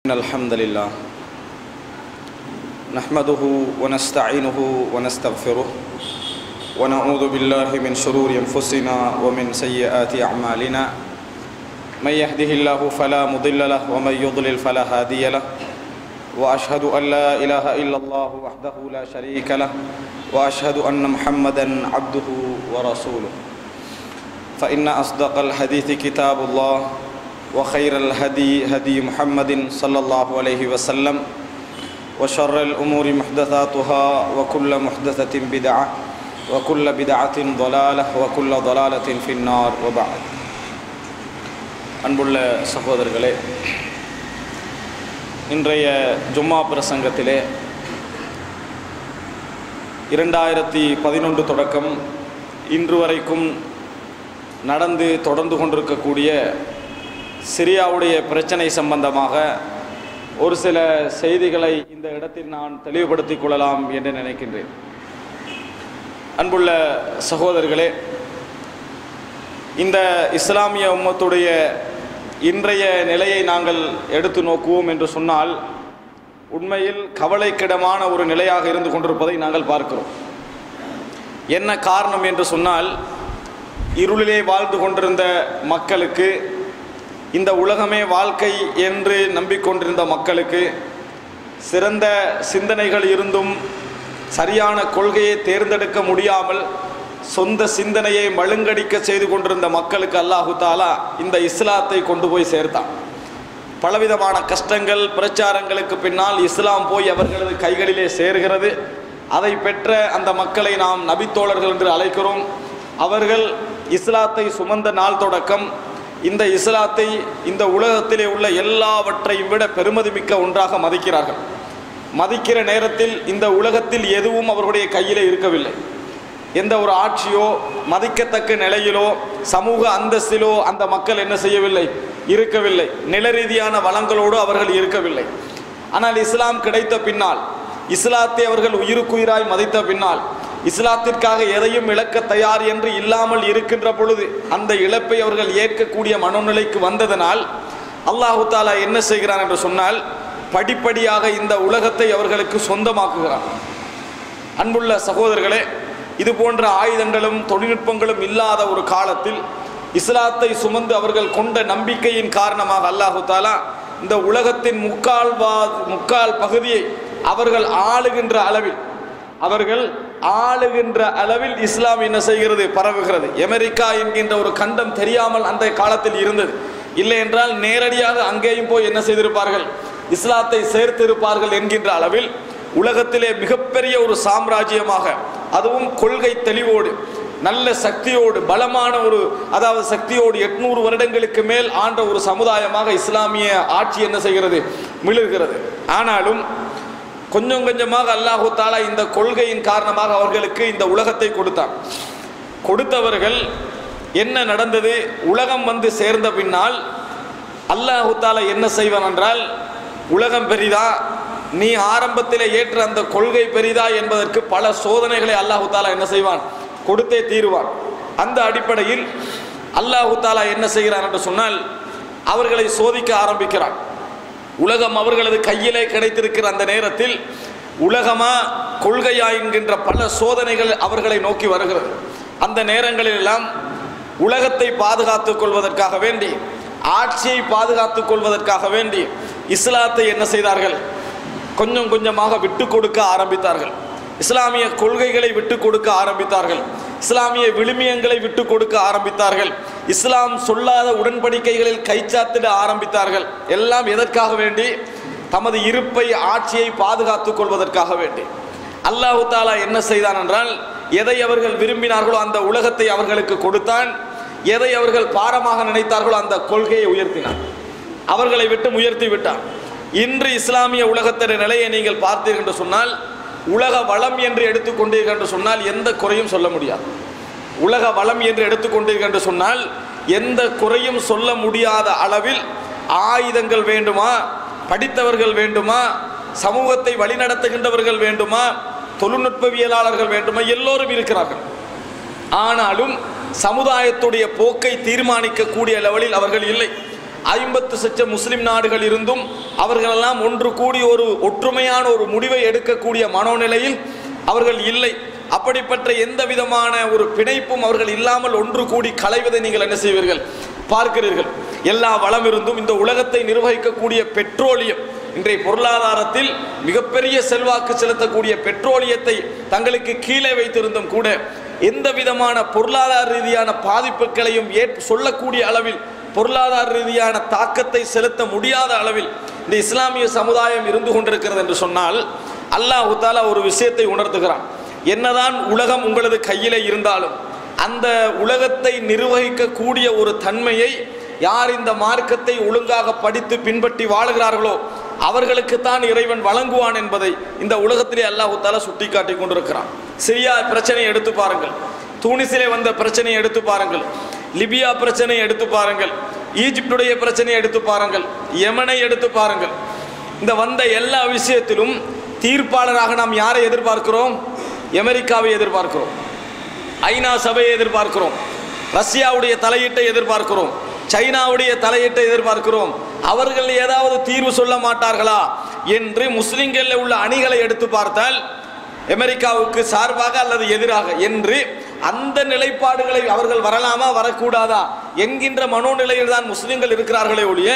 الحمد لله نحمده ونستعينه ونستغفره ونعوذ بالله من شرور أنفسنا ومن سيئات أعمالنا من يهده الله فلا مضل له ومن يضلل فلا هادي له وأشهد أن لا إله إلا الله وحده لا شريك له وأشهد أن محمدا عبده ورسوله فإن أصدق الحديث كتاب الله وخير الهدي هدي محمد صلى الله عليه وسلم وشر الأمور محدثاتها وكل محدثة بدعة وكل بدعة ضلالة وكل ضلالة في النار وبعد அன்புள்ள சகோதரர்களே, இன்றைய ஜும்மா பிரசங்கத்திலே 2011 தொடக்கம் இன்று வரைக்கும் தொடர்ந்து கொண்டிருக்கக்கூடிய சிரியாவுடைய பிரச்சனை சம்பந்தமாக ஒரு சில செய்திகளை இந்த இடத்தில் நான் தெளிவுபடுத்திக் கொள்ளலாம் என்று நினைக்கின்றேன். அன்புள்ள சகோதரர்களே, இந்த இஸ்லாமிய உம்மத்துடைய இன்றைய நிலையை நாங்கள் எடுத்து நோக்குவோம் என்று சொன்னால் உண்மையில் கவலைக்கிடமான ஒரு நிலையாக இருந்து கொண்டிருப்பதை நாங்கள் பார்க்கிறோம். என்ன காரணம் என்று சொன்னால், இருளிலே வாழ்ந்து கொண்டிருந்த மக்களுக்கு, இந்த உலகமே வாழ்க்கை என்று நம்பிக்கொண்டிருந்த மக்களுக்கு, சிறந்த சிந்தனைகள் இருந்தும் சரியான கொள்கையை தேர்ந்தெடுக்க முடியாமல் சொந்த சிந்தனையை மழுங்கடிக்க செய்து கொண்டிருந்த மக்களுக்கு அல்லாஹு தாலா இந்த இஸ்லாத்தை கொண்டு போய் சேர்த்தான். பலவிதமான கஷ்டங்கள் பிரச்சாரங்களுக்கு பின்னால் இஸ்லாம் போய் அவர்களது கைகளிலே சேர்கிறது. அதை பெற்ற அந்த மக்களை நாம் நபித்தோழர்கள் என்று அழைக்கிறோம். அவர்கள் இஸ்லாத்தை சுமந்த நாள் தொடக்கம் இந்த இஸ்லாத்தை இந்த உலகத்திலே உள்ள எல்லாவற்றையும் விட பெருமதிமிக்க ஒன்றாக மதிக்கிறார்கள். மதிக்கிற நேரத்தில் இந்த உலகத்தில் எதுவும் அவர்களுடைய கையிலே இருக்கவில்லை. எந்த ஒரு ஆட்சியோ மதிக்கத்தக்க நிலையிலோ சமூக அந்தஸ்திலோ அந்த மக்கள் என்ன செய்யவில்லை, இருக்கவில்லை. நில ரீதியான வளங்களோடு அவர்கள் இருக்கவில்லை. ஆனால் இஸ்லாம் கிடைத்த பின்னால், இஸ்லாத்தை அவர்கள் உயிருக்குயிராய் மதித்த பின்னால், இஸ்லாத்திற்காக எதையும் இழக்க தயார் என்று இல்லாமல் இருக்கின்ற பொழுது அந்த இழப்பை அவர்கள் ஏற்கக்கூடிய மனோநிலைக்கு வந்ததனால் அல்லாஹு தாலா என்ன செய்கிறான் என்று சொன்னால், படிப்படியாக இந்த உலகத்தை அவர்களுக்கு சொந்தமாக்குகிறான். அன்புள்ள சகோதரர்களே, இது போன்ற ஆயுதங்களும் தொழில்நுட்பங்களும் இல்லாத ஒரு காலத்தில் இஸ்லாத்தை சுமந்து அவர்கள் கொண்ட நம்பிக்கையின் காரணமாக அல்லாஹு தாலா இந்த உலகத்தின் முக்கால் பகுதியை அவர்கள் ஆளுகின்ற அளவில் இஸ்லாம் என்ன செய்கிறது, பரவுகிறது. அமெரிக்கா என்கின்ற ஒரு கண்டம் தெரியாமல் அந்த காலத்தில் இருந்தது. இல்லை என்றால் நேரடியாக அங்கேயும் போய் என்ன செய்திருப்பார்கள், இஸ்லாத்தை சேர்த்திருப்பார்கள் என்கின்ற அளவில் உலகத்திலே மிகப்பெரிய ஒரு சாம்ராஜ்யமாக, அதுவும் கொள்கை தெளிவோடு நல்ல சக்தியோடு பலமான சக்தியோடு 800 வருடங்களுக்கு மேல் ஆண்ட ஒரு சமுதாயமாக இஸ்லாமிய ஆட்சி என்ன செய்கிறது, மிளர்கிறது. ஆனாலும் கொஞ்சம் கொஞ்சமாக அல்லாஹு தாலா இந்த கொள்கையின் காரணமாக அவர்களுக்கு இந்த உலகத்தை கொடுத்தவர்கள் என்ன நடந்தது, உலகம் வந்து சேர்ந்த பின்னால் அல்லாஹு தாலா என்ன செய்வான் என்றால், உலகம் பெரிதா, நீ ஆரம்பத்தில் ஏற்ற அந்த கொள்கை பெரிதா என்பதற்கு பல சோதனைகளை அல்லாஹு தாலா என்ன செய்வான், கொடுத்தே தீருவான். அந்த அடிப்படையில் அல்லாஹு தாலா என்ன செய்கிறான் என்று சொன்னால், அவர்களை சோதிக்க ஆரம்பிக்கிறான். உலகம் அவர்களது கையிலே கிடைத்திருக்கிற அந்த நேரத்தில் உலகமா கொள்கையா என்கின்ற பல சோதனைகள் அவர்களை நோக்கி வருகிறது. அந்த நேரங்களில் எல்லாம் உலகத்தை பாதுகாத்துக் கொள்வதற்காக வேண்டி, ஆட்சியை பாதுகாத்துக் கொள்வதற்காக வேண்டி இஸ்லாத்தை என்ன செய்தார்கள், கொஞ்சம் கொஞ்சமாக விட்டு கொடுக்க ஆரம்பித்தார்கள். இஸ்லாமிய கொள்கைகளை விட்டு கொடுக்க ஆரம்பித்தார்கள். இஸ்லாமிய விழுமியங்களை விட்டு கொடுக்க ஆரம்பித்தார்கள். இஸ்லாம் சொல்லாத உடன்படிக்கைகளில் கைச்சாத்திட ஆரம்பித்தார்கள். எல்லாம் எதற்காக வேண்டி, தமது இருப்பை ஆட்சியை பாதுகாத்துக் கொள்வதற்காக வேண்டி. அல்லாஹு தாலா என்ன செய்தான் என்றால், எதை அவர்கள் விரும்பினார்களோ அந்த உலகத்தை அவர்களுக்கு கொடுத்தான். எதை அவர்கள் பாரமாக நினைத்தார்களோ அந்த கொள்கையை உயர்த்தினான், அவர்களை விட்டு உயர்த்தி விட்டான். இன்று இஸ்லாமிய உலகத்தின் நிலையை நீங்கள் பார்த்தீர்கள் என்று சொன்னால், உலக வளம் என்று எடுத்துக்கொண்டீர்கள் என்று சொன்னால் எந்த குறையும் சொல்ல முடியாது. உலக வளம் என்று எடுத்துக்கொண்டீர்கள் என்று சொன்னால் எந்த குறையும் சொல்ல முடியாத அளவில் ஆயுதங்கள் வேண்டுமா, படித்தவர்கள் வேண்டுமா, சமூகத்தை வழிநடத்துகின்றவர்கள் வேண்டுமா, தொழில்நுட்பவியலாளர்கள் வேண்டுமா, எல்லோரும் இருக்கிறார்கள். ஆனாலும் சமுதாயத்துடைய போக்கை தீர்மானிக்கக்கூடிய லெவலில் அவர்கள் இல்லை. 50 முஸ்லிம் நாடுகள் இருந்தும் அவர்களெல்லாம் ஒன்று கூடி ஒரு ஒற்றுமையான ஒரு முடிவை எடுக்கக்கூடிய மனோநிலையில் அவர்கள் இல்லை. அப்படிப்பட்ட எந்த விதமான ஒரு பிணைப்பும் அவர்கள் இல்லாமல் ஒன்று கூடி களைவதை நீங்கள் என்ன செய்வீர்கள், பார்க்கிறீர்கள். எல்லா வளம் இருந்தும் இந்த உலகத்தை நிர்வகிக்கக்கூடிய பெட்ரோலியம், இன்றைய பொருளாதாரத்தில் மிகப்பெரிய செல்வாக்கு செலுத்தக்கூடிய பெட்ரோலியத்தை தங்களுக்கு கீழே வைத்திருந்தும் கூட எந்த விதமான பொருளாதார ரீதியான பாதிப்புகளையும் சொல்லக்கூடிய அளவில், பொருளாதார ரீதியான தாக்கத்தை செலுத்த முடியாத அளவில் இந்த இஸ்லாமிய சமுதாயம் இருந்து கொண்டிருக்கிறது என்று சொன்னால், அல்லாஹ் தஆலா ஒரு விஷயத்தை உணர்த்துகிறான். என்னதான் உலகம் உங்களது கையிலே இருந்தாலும் அந்த உலகத்தை நிர்வகிக்கக்கூடிய ஒரு தன்மையை யார் இந்த மார்க்கத்தை ஒழுங்காக படித்து பின்பற்றி வாழுகிறார்களோ அவர்களுக்குத்தான் இறைவன் வழங்குவான் என்பதை இந்த உலகத்திலே அல்லாஹ் தஆலா சுட்டி காட்டி கொண்டிருக்கிறான். சிரியா பிரச்சனையை எடுத்து பாருங்கள், தூனிசிலே வந்த பிரச்சனையை எடுத்து பாருங்கள், லிபியா பிரச்சனையை எடுத்து பாருங்கள், ஈஜிப்டுடைய பிரச்சனையை எடுத்து பாருங்கள், யமனை எடுத்து பாருங்கள். இந்த வந்த எல்லா விஷயத்திலும் தீர்ப்பாளராக நாம் யாரை எதிர்பார்க்கிறோம்? அமெரிக்காவை எதிர்பார்க்கிறோம், ஐநா சபையை எதிர்பார்க்கிறோம், ரஷ்யாவுடைய தலையீட்டை எதிர்பார்க்கிறோம், சைனாவுடைய தலையீட்டை எதிர்பார்க்கிறோம். அவர்கள் ஏதாவது தீர்வு சொல்ல மாட்டார்களா என்று முஸ்லிம்களில் உள்ள அணிகளை எடுத்து பார்த்தால் அமெரிக்காவுக்கு சார்பாக அல்லது எதிராக என்று அந்த நிலைப்பாடுகளை அவர்கள் வரலாமா வரக்கூடாதா என்கின்ற மனோநிலையில் தான் முஸ்லிம்கள் இருக்கிறார்களே ஒழிய,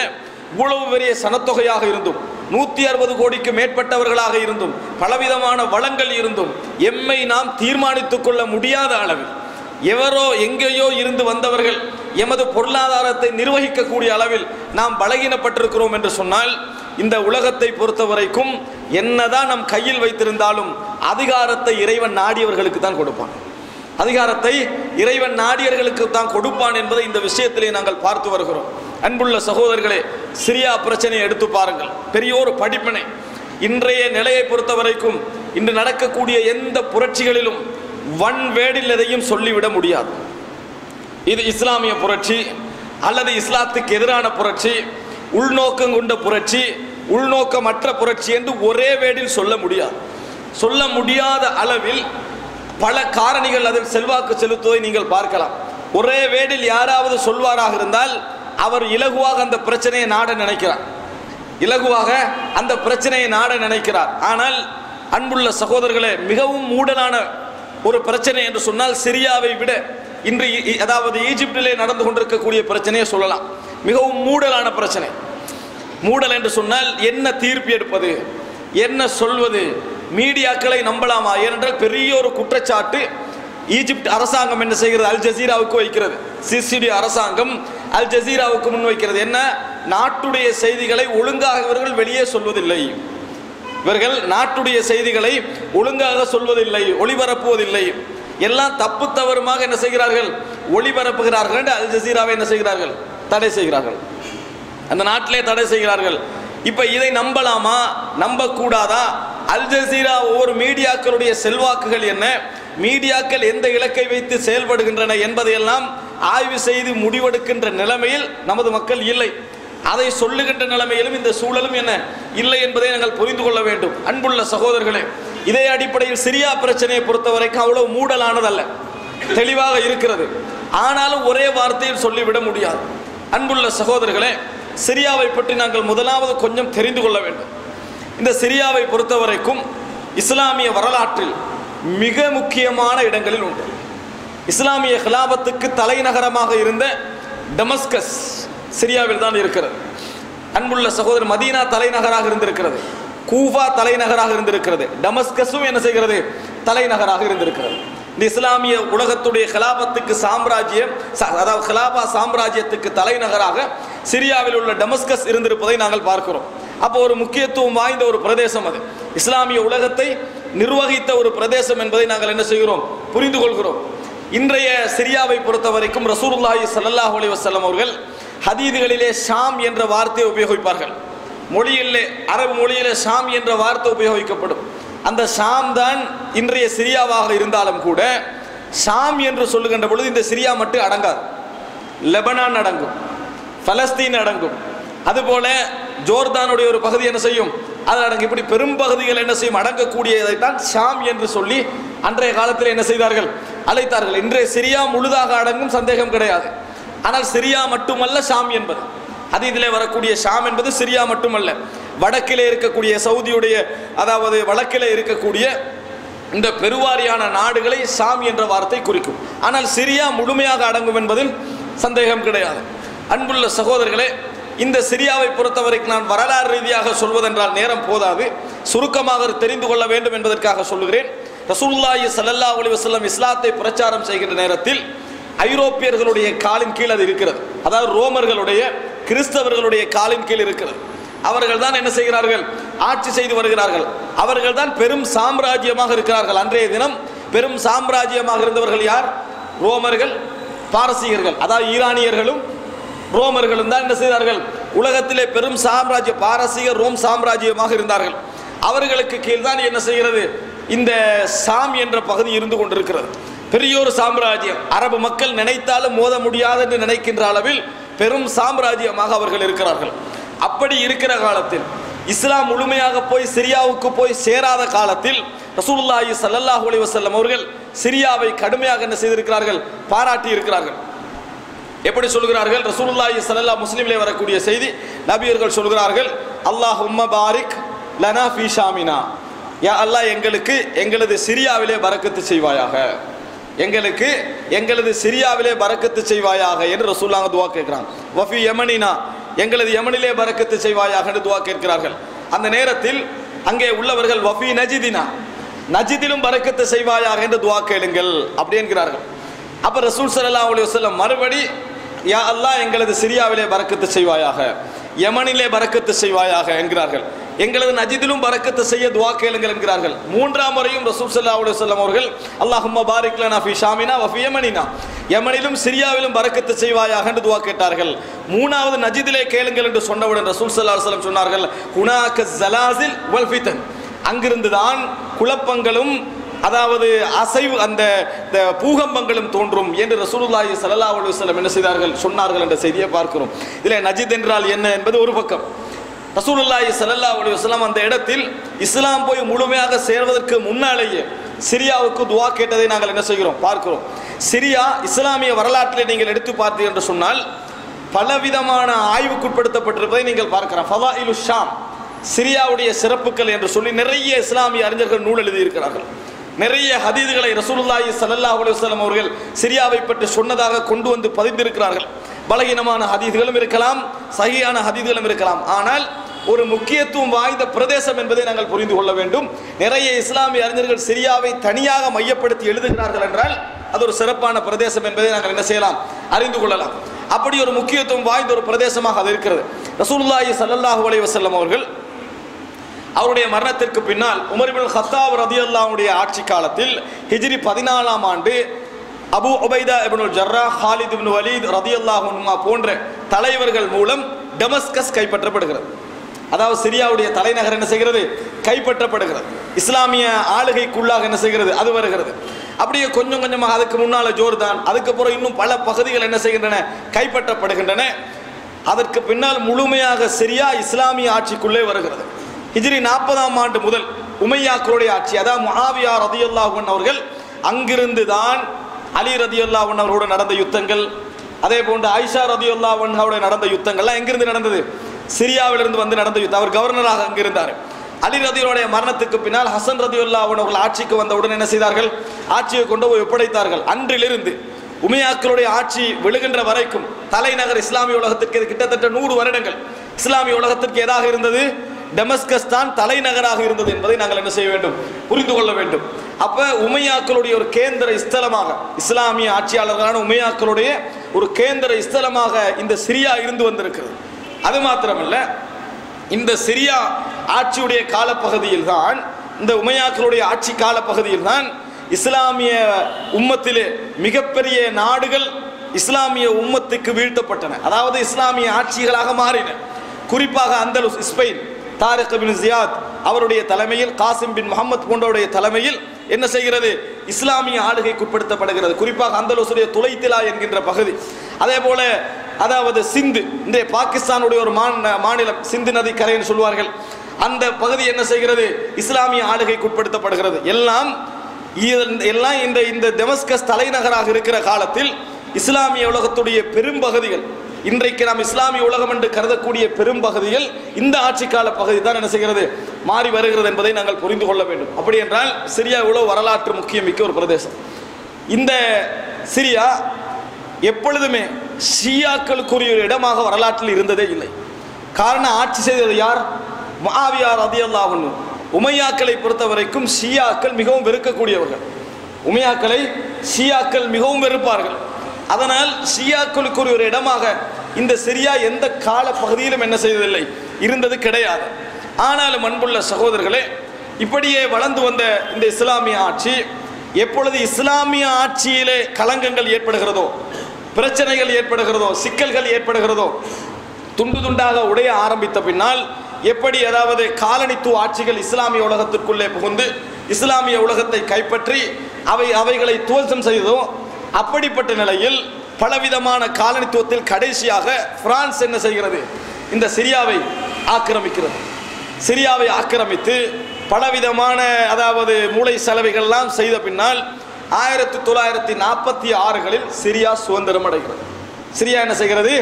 இவ்வளவு பெரிய சனத்தொகையாக இருந்தும் 160 கோடிக்கு மேற்பட்டவர்களாக இருந்தும் பலவிதமான வளங்கள் இருந்தும் எம்மை நாம் தீர்மானித்துக் கொள்ள முடியாத அளவில், எவரோ எங்கேயோ இருந்து வந்தவர்கள் எமது பொருளாதாரத்தை நிர்வகிக்கக்கூடிய அளவில் நாம் பலகீனப்பட்டிருக்கிறோம் என்று சொன்னால், இந்த உலகத்தை பொறுத்தவரைக்கும் என்னதான் நம் கையில் வைத்திருந்தாலும் அதிகாரத்தை இறைவன் நாடியவர்களுக்கு தான் கொடுப்பான். அதிகாரத்தை இறைவன் நாடியவர்களுக்கு தான் கொடுப்பான் என்பதை இந்த விஷயத்திலே நாங்கள் பார்த்து வருகிறோம். அன்புள்ள சகோதரர்களே, சிரியா பிரச்சனையை எடுத்து பாருங்கள், பெரிய ஒரு படிப்பினை. இன்றைய நிலையை பொறுத்தவரைக்கும் இன்று நடக்கக்கூடிய எந்த புரட்சிகளிலும் ஒன் வேர்டில் எதையும் சொல்லிவிட முடியாது. இது இஸ்லாமிய புரட்சி அல்லது இஸ்லாத்துக்கு எதிரான புரட்சி, உள்நோக்கம் கொண்ட புரட்சி, உள்நோக்கமற்ற புரட்சி என்று ஒரே வேர்டில் சொல்ல முடியாது. சொல்ல முடியாத அளவில் பல காரணிகள் அதில் செல்வாக்கு செலுத்துவதை நீங்கள் பார்க்கலாம். ஒரே வேர்டில் யாராவது சொல்வாராக இருந்தால் அவர் இலகுவாக அந்த பிரச்சனையை நாட நினைக்கிறார், இலகுவாக அந்த பிரச்சனையை நாட நினைக்கிறார். ஆனால் அன்புள்ள சகோதரர்களே, மிகவும் மூடலான ஒரு பிரச்சனை என்று சொன்னால் சிரியாவை விட இன்று அதாவது ஈஜிப்டிலே நடந்து கொண்டிருக்கக்கூடிய பிரச்சனையை சொல்லலாம். மிகவும் மூடலான பிரச்சனை. மூடல் என்று சொன்னால் என்ன தீர்ப்பு எடுப்பது, என்ன சொல்வது, மீடியாக்களை நம்பலாமா? ஏனென்றால் பெரிய ஒரு குற்றச்சாட்டு ஈஜிப்ட் அரசாங்கம் என்ன செய்கிறது, அல் ஜசீராவுக்கு வைக்கிறது. சிசிடி அரசாங்கம் அல் ஜசீராவுக்கு முன்வைக்கிறது என்ன, நாட்டுடைய செய்திகளை ஒழுங்காக இவர்கள் வெளியே சொல்வதில்லை, இவர்கள் நாட்டுடைய செய்திகளை ஒழுங்காக சொல்வதில்லை, ஒளிபரப்புவதில்லை, எல்லாம் தப்பு தவறுமாக என்ன செய்கிறார்கள், ஒளிபரப்புகிறார்கள் என்று அல் ஜசீராவை என்ன செய்கிறார்கள், தடை செய்கிறார்கள், அந்த நாட்டிலே தடை செய்கிறார்கள். இப்ப இதை நம்பலாமா, நம்பக்கூடாதா? அல் ஜசீரா ஒவ்வொரு மீடியாக்களுடைய செல்வாக்குகள் என்ன, மீடியாக்கள் எந்த இலக்கை வைத்து செயல்படுகின்றன என்பதையெல்லாம் ஆய்வு செய்து முடிவெடுக்கின்ற நிலைமையில் நமது மக்கள் இல்லை. அதை சொல்லுகின்ற நிலைமையிலும் இந்த சூழலும் என்ன இல்லை என்பதை நாங்கள் புரிந்து கொள்ள வேண்டும். அன்புள்ள சகோதரர்களே, இதே அடிப்படையில் சிரியா பிரச்சனையை பொறுத்தவரைக்கும் அவ்வளவு மூடலானதல்ல, தெளிவாக இருக்கிறது. ஆனாலும் ஒரே வார்த்தையில் சொல்லிவிட முடியாது. அன்புள்ள சகோதரர்களே, சிரியாவை பற்றி நாங்கள் முதலாவது கொஞ்சம் தெரிந்து கொள்ள வேண்டும். இந்த சிரியாவை பொறுத்தவரைக்கும் இஸ்லாமிய வரலாற்றில் மிக முக்கியமான இடங்களில் உண்டு. இஸ்லாமிய கிலாபத்துக்கு தலைநகரமாக இருந்த டமஸ்கஸ் சிரியாவில் தான் இருக்கிறது. அன்புள்ள சகோதரர், மதீனா தலைநகராக இருந்திருக்கிறது, கூஃபா தலைநகராக இருந்திருக்கிறது, டமஸ்கஸும் என்ன செய்கிறது, தலைநகராக இருந்திருக்கிறது. இந்த இஸ்லாமிய உலகத்துடைய கிலாபத்துக்கு சாம்ராஜ்யம், அதாவது கிலாபா சாம்ராஜ்யத்துக்கு தலைநகராக சிரியாவில் உள்ள டமஸ்கஸ் இருந்திருப்பதை நாங்கள் பார்க்கிறோம். அப்போ ஒரு முக்கியத்துவம் வாய்ந்த ஒரு பிரதேசம் அது, இஸ்லாமிய உலகத்தை நிர்வகித்த ஒரு பிரதேசம் என்பதை நாங்கள் என்ன செய்கிறோம், புரிந்து கொள்கிறோம். இன்றைய சிரியாவை பொறுத்தவரைக்கும் ரசூலுல்லாஹி ஸல்லல்லாஹு அலைஹி வஸல்லம் அவர்கள் ஹதீதுகளிலே ஷாம் என்ற வார்த்தையை உபயோகிப்பார்கள். மொழியிலே, அரபு மொழியிலே ஷாம் என்ற வார்த்தை உபயோகிக்கப்படும். அந்த ஷாம் தான் இன்றைய சிரியாவாக இருந்தாலும் கூட ஷாம் என்று சொல்லுகின்ற பொழுது இந்த சிரியா மட்டும் அடங்காது. லெபனான் அடங்கும், பலஸ்தீன் அடங்கும், அதுபோல ஜோர்தானுடைய ஒரு பகுதி என்ன செய்யும், அது அடங்கும். இப்படி பெரும் பகுதிகள் என்ன செய்யும், அடங்கக்கூடியதைத்தான் ஷாம் என்று சொல்லி அன்றைய காலத்தில் என்ன செய்தார்கள், அழைத்தார்கள். இன்றைய சிரியா முழுதாக அடங்கும், சந்தேகம் கிடையாது. ஆனால் சிரியா மட்டுமல்ல ஷாம் என்பது. ஹதீஸிலே வரக்கூடிய ஷாம் என்பது சிரியா மட்டுமல்ல, வடக்கிலே இருக்கக்கூடிய சவுதியுடைய, அதாவது வடக்கிலே இருக்கக்கூடிய இந்த பெருவாரியான நாடுகளை ஷாம் என்ற வார்த்தை குறிக்கும். ஆனால் சிரியா முழுமையாக அடங்கும் என்பதில் சந்தேகம் கிடையாது. அன்புள்ள சகோதரர்களே, இந்த சிரியாவை பொறுத்தவரைக்கும் நான் வரலாறு ரீதியாக சொல்வதென்றால் நேரம் போதாது, சுருக்கமாக தெரிந்து கொள்ள வேண்டும் என்பதற்காக சொல்லுகிறேன். ரசூலுல்லாஹி ஸல்லல்லாஹு அலைஹி வஸல்லம் இஸ்லாத்தை பிரச்சாரம் செய்கின்ற நேரத்தில் ஐரோப்பியர்களுடைய காலின் கீழ் அது இருக்கிறது. அதாவது ரோமர்களுடைய, கிறிஸ்தவர்களுடைய காலின் கீழ் இருக்கிறது. அவர்கள் தான் என்ன செய்கிறார்கள்? ஆட்சி செய்து வருகிறார்கள். அவர்கள் தான் பெரும் சாம்ராஜ்யமாக இருக்கிறார்கள். அன்றைய தினம் பெரும் சாம்ராஜ்யமாக இருந்தவர்கள் யார்? ரோமர்கள், பாரசீகர்கள். அதாவது ஈரானியர்களும் ரோமர்களும் தான் என்ன செய்தார்கள்? உலகத்திலே பெரும் சாம்ராஜ்ய பாரசீக ரோம் சாம்ராஜ்யமாக இருந்தார்கள். அவர்களுக்கு கீழ் தான் என்ன செய்கிறது? இந்த ஷாம் என்ற பகுதி இருந்து கொண்டிருக்கிறது. பெரிய ஒரு சாம்ராஜ்யம். அரபு மக்கள் நினைத்தாலும் மோத முடியாது என்று நினைக்கின்ற அளவில் பெரும் சாம்ராஜ்யமாக அவர்கள் இருக்கிறார்கள். அப்படி இருக்கிற காலத்தில், இஸ்லாம் முழுமையாக போய் சிரியாவுக்கு போய் சேராத காலத்தில் ரசூலுல்லாஹி ஸல்லல்லாஹு அலைஹி வஸல்லம் அவர்கள் சிரியாவை கடுமையாக என்ன செய்திருக்கிறார்கள்? பாராட்டி இருக்கிறார்கள். எப்படி சொல்கிறார்கள்? ரசூலுல்லாஹி ஸல்லல்லாஹு முஸ்லிமிலே வரக்கூடிய செய்தி, நபியர்கள் சொல்கிறார்கள், அல்லாஹும்ம பாரிக் லனா ஃபீ ஷாமினா, யா அல்லாஹ் எங்களுக்கு எங்களது சிரியாவிலே பரக்கத்து செய்வாயாக, எங்களுக்கு எங்களது சிரியாவிலே பரக்கத்து செய்வாயாக என்று ரசூலுல்லாஹ் துஆ கேட்கிறாங்க. வஃபி யமனினா, எங்களது யமனிலே பரக்கத்து செய்வாயாக என்று துஆ கேட்கிறார்கள். அந்த நேரத்தில் அங்கே உள்ளவர்கள் வஃபி நஜிதினா, நஜிதிலும் பரக்கத்து செய்வாயாக என்று துஆ கேளுங்கள் அப்படி என்கிறார்கள். அப்ப ரசூல் ஸல்லல்லாஹு அலைஹி வஸல்லம் மறுபடி யா அல்லாஹ் எங்களது சிரியாவிலே பரக்கத்து செய்வாயாக, யமனிலே பரக்கத்து செய்வாயாக என்கிறார்கள். எங்களது நஜிதிலும் பரக்கத்து செய்ய துஆ கேளுங்கள் என்கிறார்கள். மூன்றாம் முறையும் ரசூல் ஸல்லல்லாஹு அலைஹி வஸல்லம் அவர்கள் அல்லாஹும்ம பாரிக் லனா ஃபீ ஷாமினா வ ஃபீ யமனினா, யமனிலும் சிரியாவிலும் பரக்கத்து செய்வாயாக என்று துஆ கேட்டார்கள். மூணாவது நஜிதிலே கேளுங்கள் என்று சொன்னவுடன் ரசூல் ஸல்லல்லாஹு அலைஹி வஸல்லம் சொன்னார்கள், ஹுனாக ஸலாஸில் வல் ஃபிதன், அங்கிருந்து தான் குழப்பங்களும் அதாவது அசைவு அந்த பூகம்பங்களும் தோன்றும் என்று ரசூலுல்லாஹி ஸல்லல்லாஹு அலைஹி வஸல்லம் என்ன செய்தார்கள்? சொன்னார்கள் என்ற செய்தியை பார்க்கிறோம். இதில் நஜித் என்றால் என்ன என்பது ஒரு பக்கம். ரசூலுல்லாஹி ஸல்லல்லாஹு அலைஹி வஸல்லம் அந்த இடத்தில் இஸ்லாம் போய் முழுமையாக சேர்வதற்கு முன்னாலேயே சிரியாவுக்கு துஆ கேட்டதை நாங்கள் என்ன செய்கிறோம்? பார்க்கிறோம். சிரியா இஸ்லாமிய வரலாற்றில் நீங்கள் எடுத்து பார்த்தீர்கள் என்று சொன்னால் பலவிதமான ஆய்வுக்குட்படுத்தப்பட்டிருப்பதை நீங்கள் பார்க்கலாம். ஃபதாயிலு ஷாம், சிரியாவுடைய சிறப்புகள் என்று சொல்லி நிறைய இஸ்லாமிய அறிஞர்கள் நூல் எழுதியிருக்கிறார்கள். நிறைய ஹதீதுகளை ரசூலுல்லாஹி ஸல்லல்லாஹு அலைஹி வஸல்லம் அவர்கள் சிரியாவை பற்றி சொன்னதாக கொண்டு வந்து பதிந்திருக்கிறார்கள். பலகீனமான ஹதீதுகளும் இருக்கலாம், சஹீஹான ஹதீதுகளும் இருக்கலாம். ஆனால் ஒரு முக்கியத்துவம் வாய்ந்த பிரதேசம் என்பதை நாங்கள் புரிந்து கொள்ள வேண்டும். நிறைய இஸ்லாமிய அறிஞர்கள் சிரியாவை தனியாக மையப்படுத்தி எழுதுகிறார்கள் என்றால் அது ஒரு சிறப்பான பிரதேசம் என்பதை நாங்கள் என்ன செய்யலாம்? அறிந்து கொள்ளலாம். அப்படி ஒரு முக்கியத்துவம் வாய்ந்த ஒரு பிரதேசமாக அது இருக்கிறது. ரசூலுல்லாஹி ஸல்லல்லாஹு அலைஹி வஸல்லம் அவர்கள் அவருடைய மரணத்திற்கு பின்னால் உமர் இப்னு கத்தாப் ரலியல்லாஹு அன்ஹுடைய ஆட்சி காலத்தில் ஹிஜ்ரி 14ஆம் ஆண்டு அபு உபைதா இப்னுல் ஜர்ராஹ், ஹாலித் இப்னு வலீத் ரலியல்லாஹு அன்ஹுமா போன்ற தலைவர்கள் மூலம் டெமஸ்கஸ் கைப்பற்றப்படுகிறது. அதாவது சிரியாவுடைய தலைநகர் என்ன செய்கிறது? கைப்பற்றப்படுகிறது. இஸ்லாமிய ஆளுகைக்குள்ளாக என்ன செய்கிறது? அது வருகிறது. அப்படியே கொஞ்சம் கொஞ்சமாக அதுக்கு முன்னால ஜோர்தான், அதுக்கப்புறம் இன்னும் பல பகுதிகள் என்ன செய்கின்றன? கைப்பற்றப்படுகின்றன. அதற்கு பின்னால் முழுமையாக சிரியா இஸ்லாமிய ஆட்சிக்குள்ளே வருகிறது. ஹிஜ்ரி 40ஆம் ஆண்டு முதல் உமையாக்களுடைய ஆட்சி, அதாவது முஆவியா ரலியல்லாஹு அன்ஹு அவர்கள் அங்கிருந்து தான் அலி ரலியல்லாஹு அன்ஹு அவரோடு நடந்த யுத்தங்கள், அதே போன்று ஆயிஷா ரலியல்லாஹு அன்ஹாவோட நடந்த யுத்தங்கள்லாம் எங்கிருந்து நடந்தது? சிரியாவிலிருந்து வந்து நடந்த யுத்தம். அவர் கவர்னராக அங்கிருந்தார். அலி ரலியல்லாஹுடைய மரணத்துக்கு பின்னால் ஹசன் ரலியல்லாஹு அன்ஹு அவர்கள் ஆட்சிக்கு வந்தவுடன் என்ன செய்தார்கள்? ஆட்சியை கொண்டு போய் ஒப்படைத்தார்கள். அன்றிலிருந்து உமையாக்களுடைய ஆட்சி விழுகின்ற வரைக்கும் தலைநகர் இஸ்லாமிய உலகத்திற்கு கிட்டத்தட்ட 100 வருடங்கள் இஸ்லாமிய உலகத்திற்கு எதாக இருந்தது? டெமஸ்கஸ் தான் தலைநகராக இருந்தது என்பதை நாங்கள் என்ன செய்ய வேண்டும்? புரிந்து கொள்ள வேண்டும். அப்ப உமையாக்களுடைய ஒரு கேந்திர ஸ்தலமாக, இஸ்லாமிய ஆட்சியாளர்களான உமையாக்களுடைய ஒரு கேந்திர ஸ்தலமாக இந்த சிரியா இருந்து வந்திருக்கிறது. அது மாத்திரமல்ல, இந்த சிரியா ஆட்சியுடைய காலப்பகுதியில் தான், இந்த உமையாக்களுடைய ஆட்சி காலப்பகுதியில் தான் இஸ்லாமிய உம்மத்திலே மிகப்பெரிய நாடுகள் இஸ்லாமிய உம்மத்துக்கு வீழ்த்தப்பட்டன. அதாவது இஸ்லாமிய ஆட்சிகளாக மாறின. குறிப்பாக அந்தலுஸ், ஸ்பெயின், தாரிக் பின் ஜியாத் அவருடைய தலைமையில், காசிம் பின் முகமது போன்றவருடைய தலைமையில் என்ன செய்கிறது? இஸ்லாமிய ஆளுகைக்கு உட்படுத்தப்படுகிறது. குறிப்பாக அந்தலுசுடைய துலைத்திலா என்கின்ற பகுதி, அதே போல அதாவது சிந்து, இந்த பாகிஸ்தானுடைய ஒரு மாநிலம், சிந்து நதி கரைன்னு சொல்வார்கள், அந்த பகுதி என்ன செய்கிறது? இஸ்லாமிய ஆளுகைக்கு உட்படுத்தப்படுகிறது. எல்லாம் இந்த டெமஸ்கஸ் தலைநகராக இருக்கிற காலத்தில் இஸ்லாமிய உலகத்துடைய பெரும் பகுதிகள், இன்றைக்கு நாம் இஸ்லாமிய உலகம் என்று கருதக்கூடிய பெரும் பகுதிகள் இந்த ஆட்சி கால பகுதி தான் என்ன செய்கிறது, மாறி வருகிறது என்பதை நாங்கள் புரிந்து கொள்ள வேண்டும். அப்படி என்றால் சிரியா இவ்வளவு வரலாற்று முக்கியமிக்க ஒரு பிரதேசம். இந்த சிரியா எப்பொழுதுமே ஷியாக்களுக்குரிய ஒரு இடமாக வரலாற்றில் இருந்ததே இல்லை. காரணம், ஆட்சி செய்தது யார்? முஆவியா ரலியல்லாஹு அன்ஹு. உமையாக்களை பொறுத்த வரைக்கும் ஷியாக்கள் மிகவும் வெறுக்கக்கூடியவர்கள். உமையாக்களை ஷியாக்கள் மிகவும் வெறுப்பார்கள். அதனால் ஷியாக்களுக்குரிய ஒரு இடமாக இந்த சிரியா எந்த கால பகுதியிலும் என்ன செய்ததில்லை, இருந்தது கிடையாது. ஆனாலும் அன்புள்ள சகோதரர்களே, இப்படியே வளர்ந்து வந்த இந்த இஸ்லாமிய ஆட்சி எப்பொழுது இஸ்லாமிய ஆட்சியிலே களங்கங்கள் ஏற்படுகிறதோ, பிரச்சனைகள் ஏற்படுகிறதோ, சிக்கல்கள் ஏற்படுகிறதோ, துண்டு துண்டாக உடைய ஆரம்பித்த பின்னால் எப்படி அதாவது காலனித்துவ ஆட்சிகள் இஸ்லாமிய உலகத்திற்குள்ளே புகுந்து இஸ்லாமிய உலகத்தை கைப்பற்றி அவைகளை துவம்சம் செய்ததோ, அப்படிப்பட்ட நிலையில் பலவிதமான காலனித்துவத்தில் கடைசியாக பிரான்ஸ் என்ன செய்கிறது, இந்த சிரியாவை ஆக்கிரமிக்கிறது. சிரியாவை ஆக்கிரமித்து பலவிதமான அதாவது மூளை செலவைகள்லாம் செய்த பின்னால் 1946களில் சிரியா சுதந்திரம் அடைகிறது. சிரியா என்ன செய்கிறது,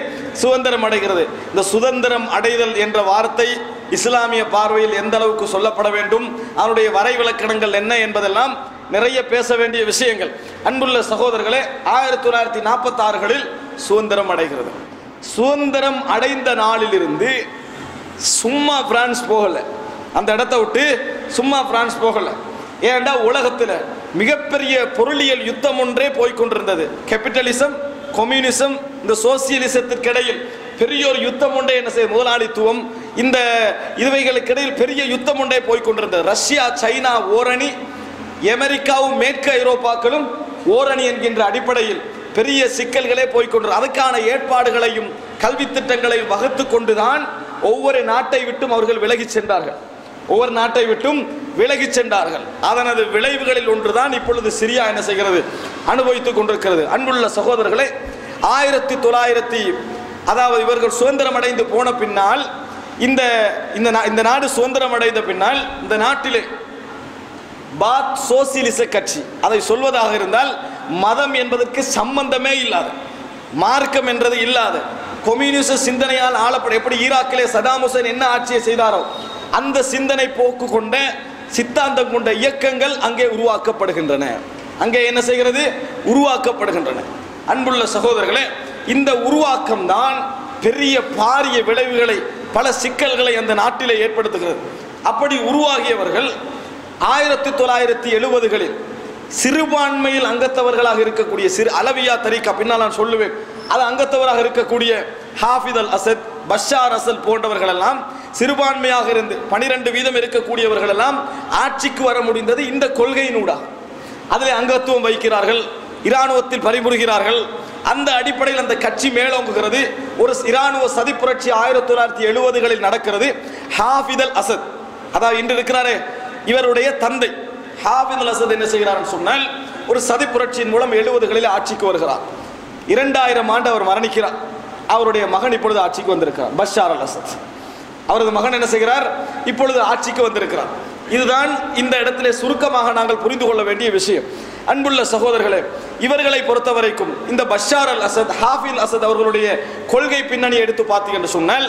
சுதந்திரம் அடைகிறது. இந்த சுதந்திரம் அடைதல் என்ற வார்த்தை இஸ்லாமிய பார்வையில் எந்த அளவுக்கு சொல்லப்பட வேண்டும், அதனுடைய வரைவிலக்கணங்கள் என்ன என்பதெல்லாம் நிறைய பேச வேண்டிய விஷயங்கள். அன்புள்ள சகோதரர்களே, 1946களில் சுதந்திரம் அடைகிறது. சுதந்திரம் அடைந்த நாளிலிருந்து சும்மா பிரான்ஸ் போகல, அந்த இடத்தை விட்டு சும்மா பிரான்ஸ் போகல. ஏன்டா உலகத்தில் மிகப்பெரிய பொருளியல் யுத்தம் ஒன்றே போய்கொண்டிருந்தது. கேபிட்டலிசம், கம்யூனிசம், இந்த சோசியலிசத்திற்கு இடையில் பெரிய ஒரு யுத்தம் ஒன்றே என்ன செய்ய, முதலாளித்துவம், இந்த இதுவைகளுக்கு இடையில் பெரிய யுத்தம் ஒன்றே போய்கொண்டிருந்தது. ரஷ்யா சைனா ஓரணி, அமெரிக்காவும் மேற்கு ஐரோப்பாக்களும் ஓரணி என்கின்ற அடிப்படையில் பெரிய சிக்கல்களே போய்கொண்டிருந்தது. அதுக்கான ஏற்பாடுகளையும் கல்வி திட்டங்களையும் வகுத்து கொண்டுதான் ஒவ்வொரு நாட்டை விட்டும் அவர்கள் விலகி சென்றார்கள். ஒவ்வொரு நாட்டை விட்டும் விலகி சென்றார்கள். அதனது விளைவுகளில் ஒன்றுதான் இப்பொழுது சிரியா என்ன செய்கிறது, அனுபவித்துக் கொண்டிருக்கிறது. அன்புள்ள சகோதரர்களே, 1900 அதாவது இவர்கள் சுதந்திரம் அடைந்து போன பின்னால் இந்த நாடு சுதந்திரம் அடைந்த பின்னால் இந்த நாட்டிலே பாத் சோசியலிச கட்சி, அதை சொல்வதாக இருந்தால் மதம் என்பதற்கு சம்பந்தமே இல்லாத, மார்க்கம் என்றது இல்லாத, கம்யூனிச சிந்தனையால் ஆளப்பட, எப்படி ஈராக்கிலே சதாம் ஹுசைன் என்ன ஆட்சியை செய்தாரோ அந்த சிந்தனை போக்கு கொண்ட சித்தாந்தம் கொண்ட இயக்கங்கள் அங்கே உருவாக்கப்படுகின்றன. அங்கே என்ன செய்கிறது, உருவாக்கப்படுகின்றன. அன்புள்ள சகோதரர்களே, இந்த உருவாக்கம் தான் பெரிய பாரிய விளைவுகளை, பல சிக்கல்களை அந்த நாட்டிலே ஏற்படுத்துகிறது. அப்படி உருவாகியவர்கள் 1970களில் சிறுபான்மையில் அங்கத்தவர்களாக இருக்கக்கூடிய அலவியா தரீகா, பின்னால் நான் சொல்லுவேன், அது அங்கத்தவராக இருக்கக்கூடிய ஹாஃபிஸ் அல் அசத், பஷார் அசல் போன்றவர்கள் எல்லாம் சிறுபான்மையாக இருந்து 12% இருக்கக்கூடியவர்கள் எல்லாம் ஆட்சிக்கு வர முடிந்தது இந்த கொள்கையினூடாக. அதில் அங்கத்துவம் வைக்கிறார்கள், இராணுவத்தில் பணிபுரிகிறார்கள். அந்த அடிப்படையில் அந்த கட்சி மேலோங்குகிறது. ஒரு இராணுவ சதி புரட்சி 1970களில் நடக்கிறது. ஹாஃபிஸ் அல் அசத், அதாவது இன்று இருக்கிறாரே இவருடைய தந்தை ஹாஃபிஸ் அல் அசத் என்ன செய்கிறார் சொன்னால், ஒரு சதி புரட்சியின் மூலம் 70களில் ஆட்சிக்கு வருகிறார். 2000 ஆண்டு அவர் மரணிக்கிறார். அவருடைய மகன் இப்பொழுது ஆட்சிக்கு வந்திருக்கிறார், பஷார் அல் அசத். அவரது மகன் என்ன செய்கிறார், இப்பொழுது ஆட்சிக்கு வந்திருக்கிறார். இதுதான் இந்த இடத்திலே சுருக்கமாக நாங்கள் புரிந்து கொள்ள வேண்டிய விஷயம். அன்புள்ள சகோதரர்களே, இவர்களை பொறுத்த வரைக்கும் இந்த பஷார் அல் அசத், ஹாஃபிஸ் அசத் அவர்களுடைய கொள்கை பின்னணி எடுத்து பார்த்தீங்கன்னு சொன்னால்,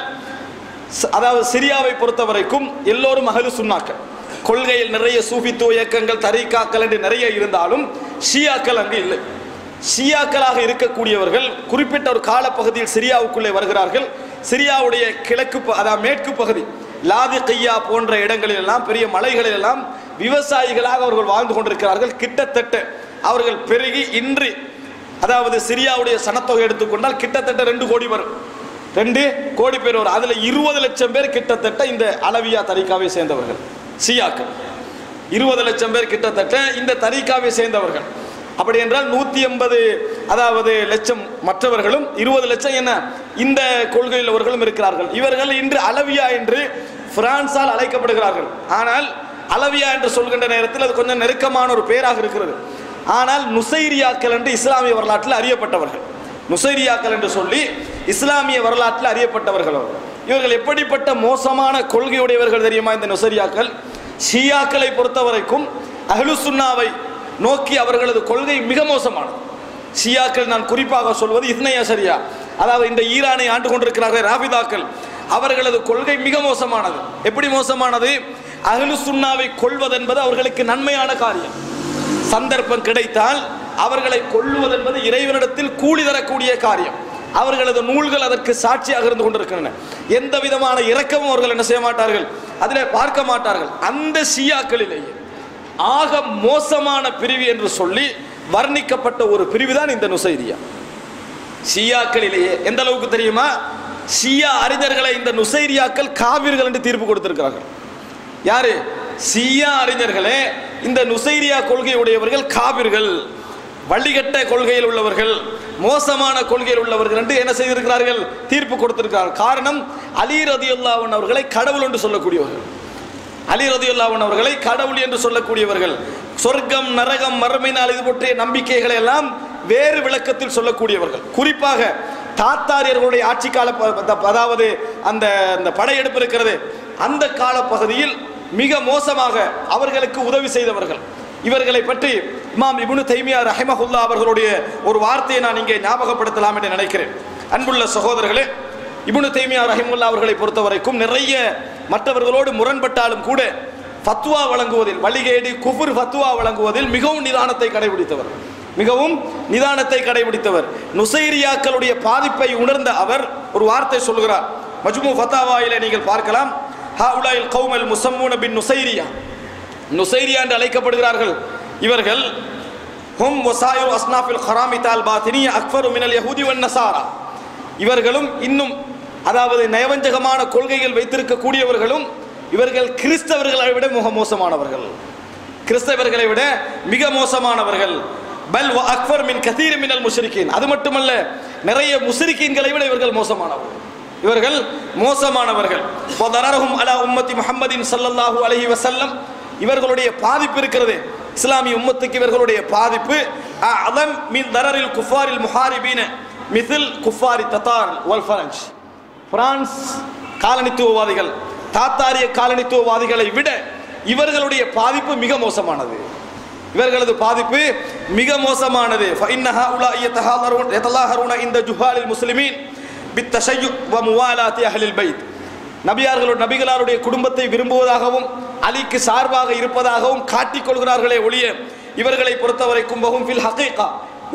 அதாவது சிரியாவை பொறுத்த வரைக்கும் எல்லோரும் அஹ்லு சுன்னாக்கள். கொள்கையில் நிறைய சூஃபித்துவ இயக்கங்கள், தரீகாக்கள் என்று நிறைய இருந்தாலும் ஷியாக்கள் அங்கு இல்லை. ஷியாக்களாக இருக்கக்கூடியவர்கள் குறிப்பிட்ட ஒரு காலப்பகுதியில் சிரியாவுக்குள்ளே வருகிறார்கள். சிரியாவுடைய கிழக்கு, அதாவது மேற்கு பகுதி, லாதிகியா போன்ற இடங்களில் எல்லாம், பெரிய மலைகளில் எல்லாம் விவசாயிகளாக அவர்கள் வாழ்ந்து கொண்டிருக்கிறார்கள். கிட்டத்தட்ட அவர்கள் பெருகி இன்று, அதாவது சிரியாவுடைய சனத்தொகை எடுத்துக்கொண்டால் கிட்டத்தட்ட 2 கோடி வரும், 2 கோடி பேர் வரும். அதில் 20 லட்சம் பேர் கிட்டத்தட்ட இந்த அலவியா தரீகாவை சேர்ந்தவர்கள். ஷியாக்கள் 20 லட்சம் பேர் கிட்டத்தட்ட இந்த தரீகாவை சேர்ந்தவர்கள். அப்படி என்றால் 180 அதாவது லட்சம் மற்றவர்களும் 20 லட்சம் என்ன இந்த கொள்கையில் அவர்களும் இருக்கிறார்கள். இவர்கள் இன்று அலவியா என்று பிரான்சால் அழைக்கப்படுகிறார்கள். ஆனால் அலவியா என்று சொல்கின்ற நேரத்தில் அது கொஞ்சம் நெருக்கமான ஒரு பேராக இருக்கிறது. ஆனால் நுசைரியாக்கள் என்று இஸ்லாமிய வரலாற்றில் அறியப்பட்டவர்கள், நுசைரியாக்கள் என்று சொல்லி இஸ்லாமிய வரலாற்றில் அறியப்பட்டவர்கள். இவர்கள் எப்படிப்பட்ட மோசமான கொள்கையுடையவர்கள் தெரியுமா? இந்த நுசைரியாக்கள் ஷியாக்களை பொறுத்த வரைக்கும் அஹ்லு சுன்னாவை நோக்கி அவர்களது கொள்கை மிக மோசமானது. ஷியாக்கள் நான் குறிப்பாக சொல்வது இத்னை அஷரியா, அதாவது இந்த ஈரானை ஆண்டு கொண்டிருக்கிறார்கள் ராபிதாக்கள், அவர்களது கொள்கை மிக மோசமானது. எப்படி மோசமானது? அஹ்லு சுன்னாவை கொல்வதென்பது அவர்களுக்கு நன்மையான காரியம். சந்தர்ப்பம் கிடைத்தால் அவர்களை கொல்லுவதென்பது இறைவனிடத்தில் கூலி தரக்கூடிய காரியம். அவர்களது நூல்கள் அதற்கு சாட்சியாக இருந்து கொண்டிருக்கின்றன. எந்த விதமான இரக்கமும் அவர்கள் என்ன செய்ய மாட்டார்கள், அதில் பார்க்க மாட்டார்கள். அந்த ஷியாக்களிலேயே ஆக மோசமான பிரிவு என்று சொல்லி வர்ணிக்கப்பட்ட ஒரு பிரிவு தான் இந்த நுசைரியா. ஷியாக்களிலேயே எந்த அளவுக்கு தெரியுமா? ஷியா அறிஞர்களை இந்த நுசைரியாக்கள் காவிர்கள் என்று தீர்ப்பு கொடுத்திருக்கிறார்கள். யாரு? ஷியா அறிஞர்களே இந்த நுசைரியா கொள்கையுடையவர்கள் காவிர்கள், வள்ளிகட்ட கொள்கையில் உள்ளவர்கள், மோசமான கொள்கையில் உள்ளவர்கள் என்று என்ன செய்திருக்கிறார்கள்? தீர்ப்பு கொடுத்திருக்கிறார்கள். காரணம், அலி ரலியல்லாஹு அன்ஹு அவர்களை கடவுள் என்று சொல்லக்கூடியவர்கள். அலி ரலியல்லாஹு அன்ஹு அவர்களை கடவுள் என்று சொல்லக்கூடியவர்கள். சொர்க்கம், நரகம், மறுமை நாள் இது போன்ற நம்பிக்கைகளை எல்லாம் வேறு விளக்கத்தில் சொல்லக்கூடியவர்கள். குறிப்பாக தாத்தாரியர்களுடைய ஆட்சி கால, அதாவது அந்த படையெடுப்பு இருக்கிறது, அந்த கால பகுதியில் மிக மோசமாக அவர்களுக்கு உதவி செய்தவர்கள். இவர்களை பற்றி இமாம் இப்னு தைமியா ரஹிமஹுல்லாஹ் அவர்களுடைய ஒரு வார்த்தையை நான் இங்கே ஞாபகப்படுத்தலாம் என்று நினைக்கிறேன். அன்புள்ள சகோதரர்களே, இப்னு தைமியா ரஹிமஹுல்லாஹ் அவர்களை பொறுத்தவரைக்கும் நிறைய மற்றவர்களோடு முரண்பட்டாலும் கூட ஃபத்வா வழங்குவதில், வழிகேடு குஃபுர் ஃபத்வா வழங்குவதில் மிகவும் நிதானத்தை கடைபிடித்தவர். மிகவும் நிதானத்தை கடைபிடித்தவர். நுசைரியாக்களுடைய பாதிப்பை உணர்ந்த அவர் ஒரு வார்த்தை சொல்கிறார். மஜ்மு ஃபத்தாவாயிலே நீங்கள் பார்க்கலாம். ஹாஉலாயில் கௌமல் முஸம்மூன பின் நுசைரியா, நுசைரியா என்று அழைக்கப்படுகிறார்கள். இவர்கள் ஹும் வசாயிரு அஸ்னாஃபில் ஹராமிதால் பாத்தினிய அக்ஃபரு மினல் யஹூதி வன் நஸாரா, இவர்களும் இன்னும் அதாவது நயவஞ்சகமான கொள்கைகள் வைத்திருக்கக்கூடியவர்களும் இவர்கள் கிறிஸ்தவர்களை விட மிக மோசமானவர்கள். கிறிஸ்தவர்களை விட மிக மோசமானவர்கள். பல் வ அக்ஃபர் மின் கதீர் மினல் முஷ்ரிகீன், அது மட்டுமல்ல நிறைய முஷ்ரிகீன்களை விட இவர்கள் மோசமானவர்கள். இவர்கள் மோசமானவர்கள். வதரஹும் அலா உம்மத்தி முஹம்மதின் ஸல்லல்லாஹு அலைஹி வஸல்லம், இவர்களுடைய பாதிப்பு இருக்கிறது இஸ்லாமிய உம்மத்துக்கு, இவர்களுடைய பாதிப்பு அஅலம் மின் தரரில் குஃபாரில் முஹாரிபீன மிஸ்ல் குஃபாரி தத்தார் வல் ஃபரஞ்ச், பிரான்ஸ் காலனித்துவவாதிகள், தாத்தாரிய காலனித்துவவாதிகளை விட இவர்களுடைய பாதிப்பு மிக மோசமானது. இவர்களது பாதிப்பு மிக மோசமானது. ஃபஇன்ன ஹாஉலாஇ யதலாஹருன இந்த ஜுஹாலில் முஸ்லிமீன் பித்தஷய்யு வ முவாலாத்தி அஹ்லில் பைத், நபிகளாருடைய குடும்பத்தை விரும்புவதாகவும் அலிக்கு சார்பாக இருப்பதாகவும் காட்டிக் கொள்கிறார்களே ஒழிய இவர்களை பொறுத்தவரைக்கும் பஹும் ஃபில் ஹகீகா,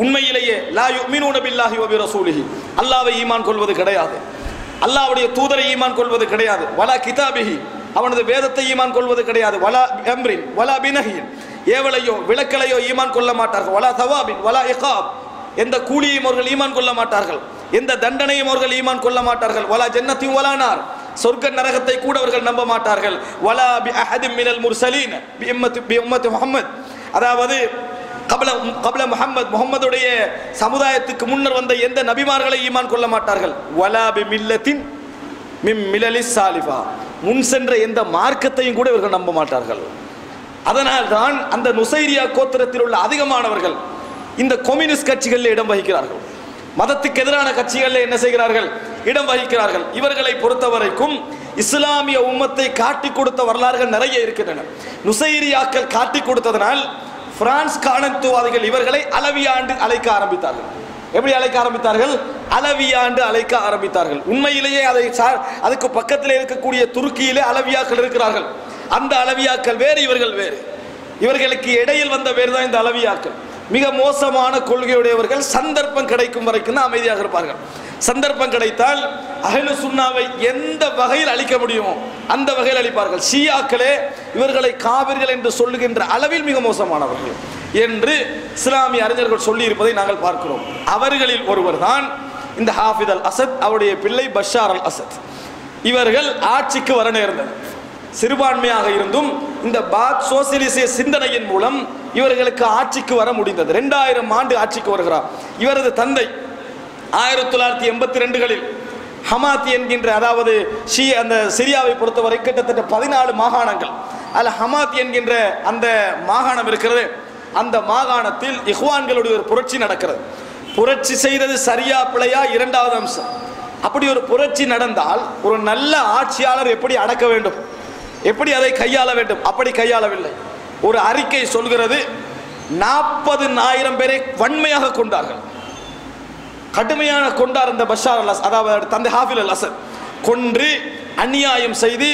உண்மையிலேயே லா யுமினூன பில்லாஹி வ பிரசூலிஹி, அல்லாஹ்வை ஈமான் கொள்வது கிடையாது, அல்லாஹ்வுடைய தூதரை ஈமான் கொள்வது கிடையாது, வலா கிதாபிஹி, அவனது வேதத்தை ஈமான் கொள்வது கிடையாது, வலா அம்ரின் வலா பினஹின், ஏவலையோ விளக்கலையோ ஈமான் கொள்ள மாட்டார்கள், வலா தவாபின் வலா இகாப், எந்த கூலியையும் அவர்கள் ஈமான் கொள்ள மாட்டார்கள், எந்த தண்டனையும் அவர்கள் ஈமான் கொள்ள மாட்டார்கள், வலா ஜன்னத்தின் வலா நார், சொர்க்க நரகத்தை கூட அவர்கள் நம்ப மாட்டார்கள், வலா பி அஹதின் மினல் முர்சலீன் பி உம்மத்தி முஹம்மத், அதாவது கப்ல முஹம்மதுடைய சமுதாயத்துக்கு முன்னர் வந்த எந்த நபிமார்களை ஈமான் கொள்ள மாட்டார்கள், வலா பி மில்லத்தின் மின் மிலலிஸ் சாலிஃபா, முன் சென்ற எந்த மார்க்கத்தையும் கூட இவர்கள் நம்ப மாட்டார்கள். அதனால் தான் அந்த நுசைரியா கோத்திரத்தில் உள்ள அதிகமானவர்கள் இந்த கம்யூனிஸ்ட் கட்சிகளில் இடம் வகிக்கிறார்கள், மதத்துக்கு எதிரான கட்சிகளில் என்ன செய்கிறார்கள், இடம் வகிக்கிறார்கள். இவர்களை பொறுத்தவரைக்கும் இஸ்லாமிய உம்மத்தை காட்டி கொடுத்த வரலாறுகள் நிறைய இருக்கின்றன. நுசைரியாக்கள் காட்டி கொடுத்ததனால் பிரான்ஸ் காலனித்துவவாதிகள் இவர்களை அலவியாண்டு அழைக்க ஆரம்பித்தார்கள். எப்படி அழைக்க ஆரம்பித்தார்கள்? அலவியாண்டு அழைக்க ஆரம்பித்தார்கள். உண்மையிலேயே அதுக்கு பக்கத்தில் இருக்கக்கூடிய துருக்கியிலே அலவியாக்கள் இருக்கிறார்கள். அந்த அலவியாக்கள் வேறு, இவர்கள் வேறு. இவர்களுக்கு இடையில் வந்த வேறு தான் இந்த அலவியாக்கள். மிக மோசமான கொள்கையுடையவர்கள். சந்தர்ப்பம் கிடைக்கும் வரைக்கும் தான் அமைதியாக இருப்பார்கள். சந்தர்ப்பம் கிடைத்தால் அஹ்லு சுன்னாவை எந்த வகையில் அழிக்க முடியுமோ அந்த வகையில் அழிப்பார்கள். ஷியாக்களே இவர்களை காவிர்கள் என்று சொல்லுகின்ற அளவில் மிக மோசமானவர்கள் என்று இஸ்லாமிய அறிஞர்கள் சொல்லி இருப்பதை நாங்கள் பார்க்கிறோம். அவர்களில் ஒருவர் தான் இந்த ஹாஃபித் அல் அசத், அவருடைய பிள்ளை பஷார் அல் அசத். இவர்கள் ஆட்சிக்கு வர நேர்ந்தது. சிறுபான்மையாக இருந்தும் இந்த பாத் சோசியலிச சிந்தனையின் மூலம் இவர்களுக்கு ஆட்சிக்கு வர முடிந்தது. 2000 ஆண்டு ஆட்சிக்கு வருகிறார். இவரது தந்தை 1982களில் ஹமாத் என்கின்ற, அதாவது அந்த சிரியாவை பொறுத்தவரை கிட்டத்தட்ட 14 மாகாணங்கள், அதில் ஹமாத் என்கின்ற அந்த மாகாணம் இருக்கிறது. அந்த மாகாணத்தில் இஹ்வான்களுடைய ஒரு புரட்சி நடக்கிறது. புரட்சி செய்தது சரியா பிழையா இரண்டாவது அம்சம். அப்படி ஒரு புரட்சி நடந்தால் ஒரு நல்ல ஆட்சியாளர் எப்படி அடக்க வேண்டும், எப்படி அதை கையாள வேண்டும், அப்படி கையாளவில்லை. ஒரு அறிக்கை சொல்கிறது 40,000 பேரை வன்மையாக கொண்டார்கள். கடுமையான கொண்டார் இந்த பஷார் அல் அசத், அதாவது தந்தை ஹாஃபில் அல் அசத் கொன்று அநியாயம் செய்து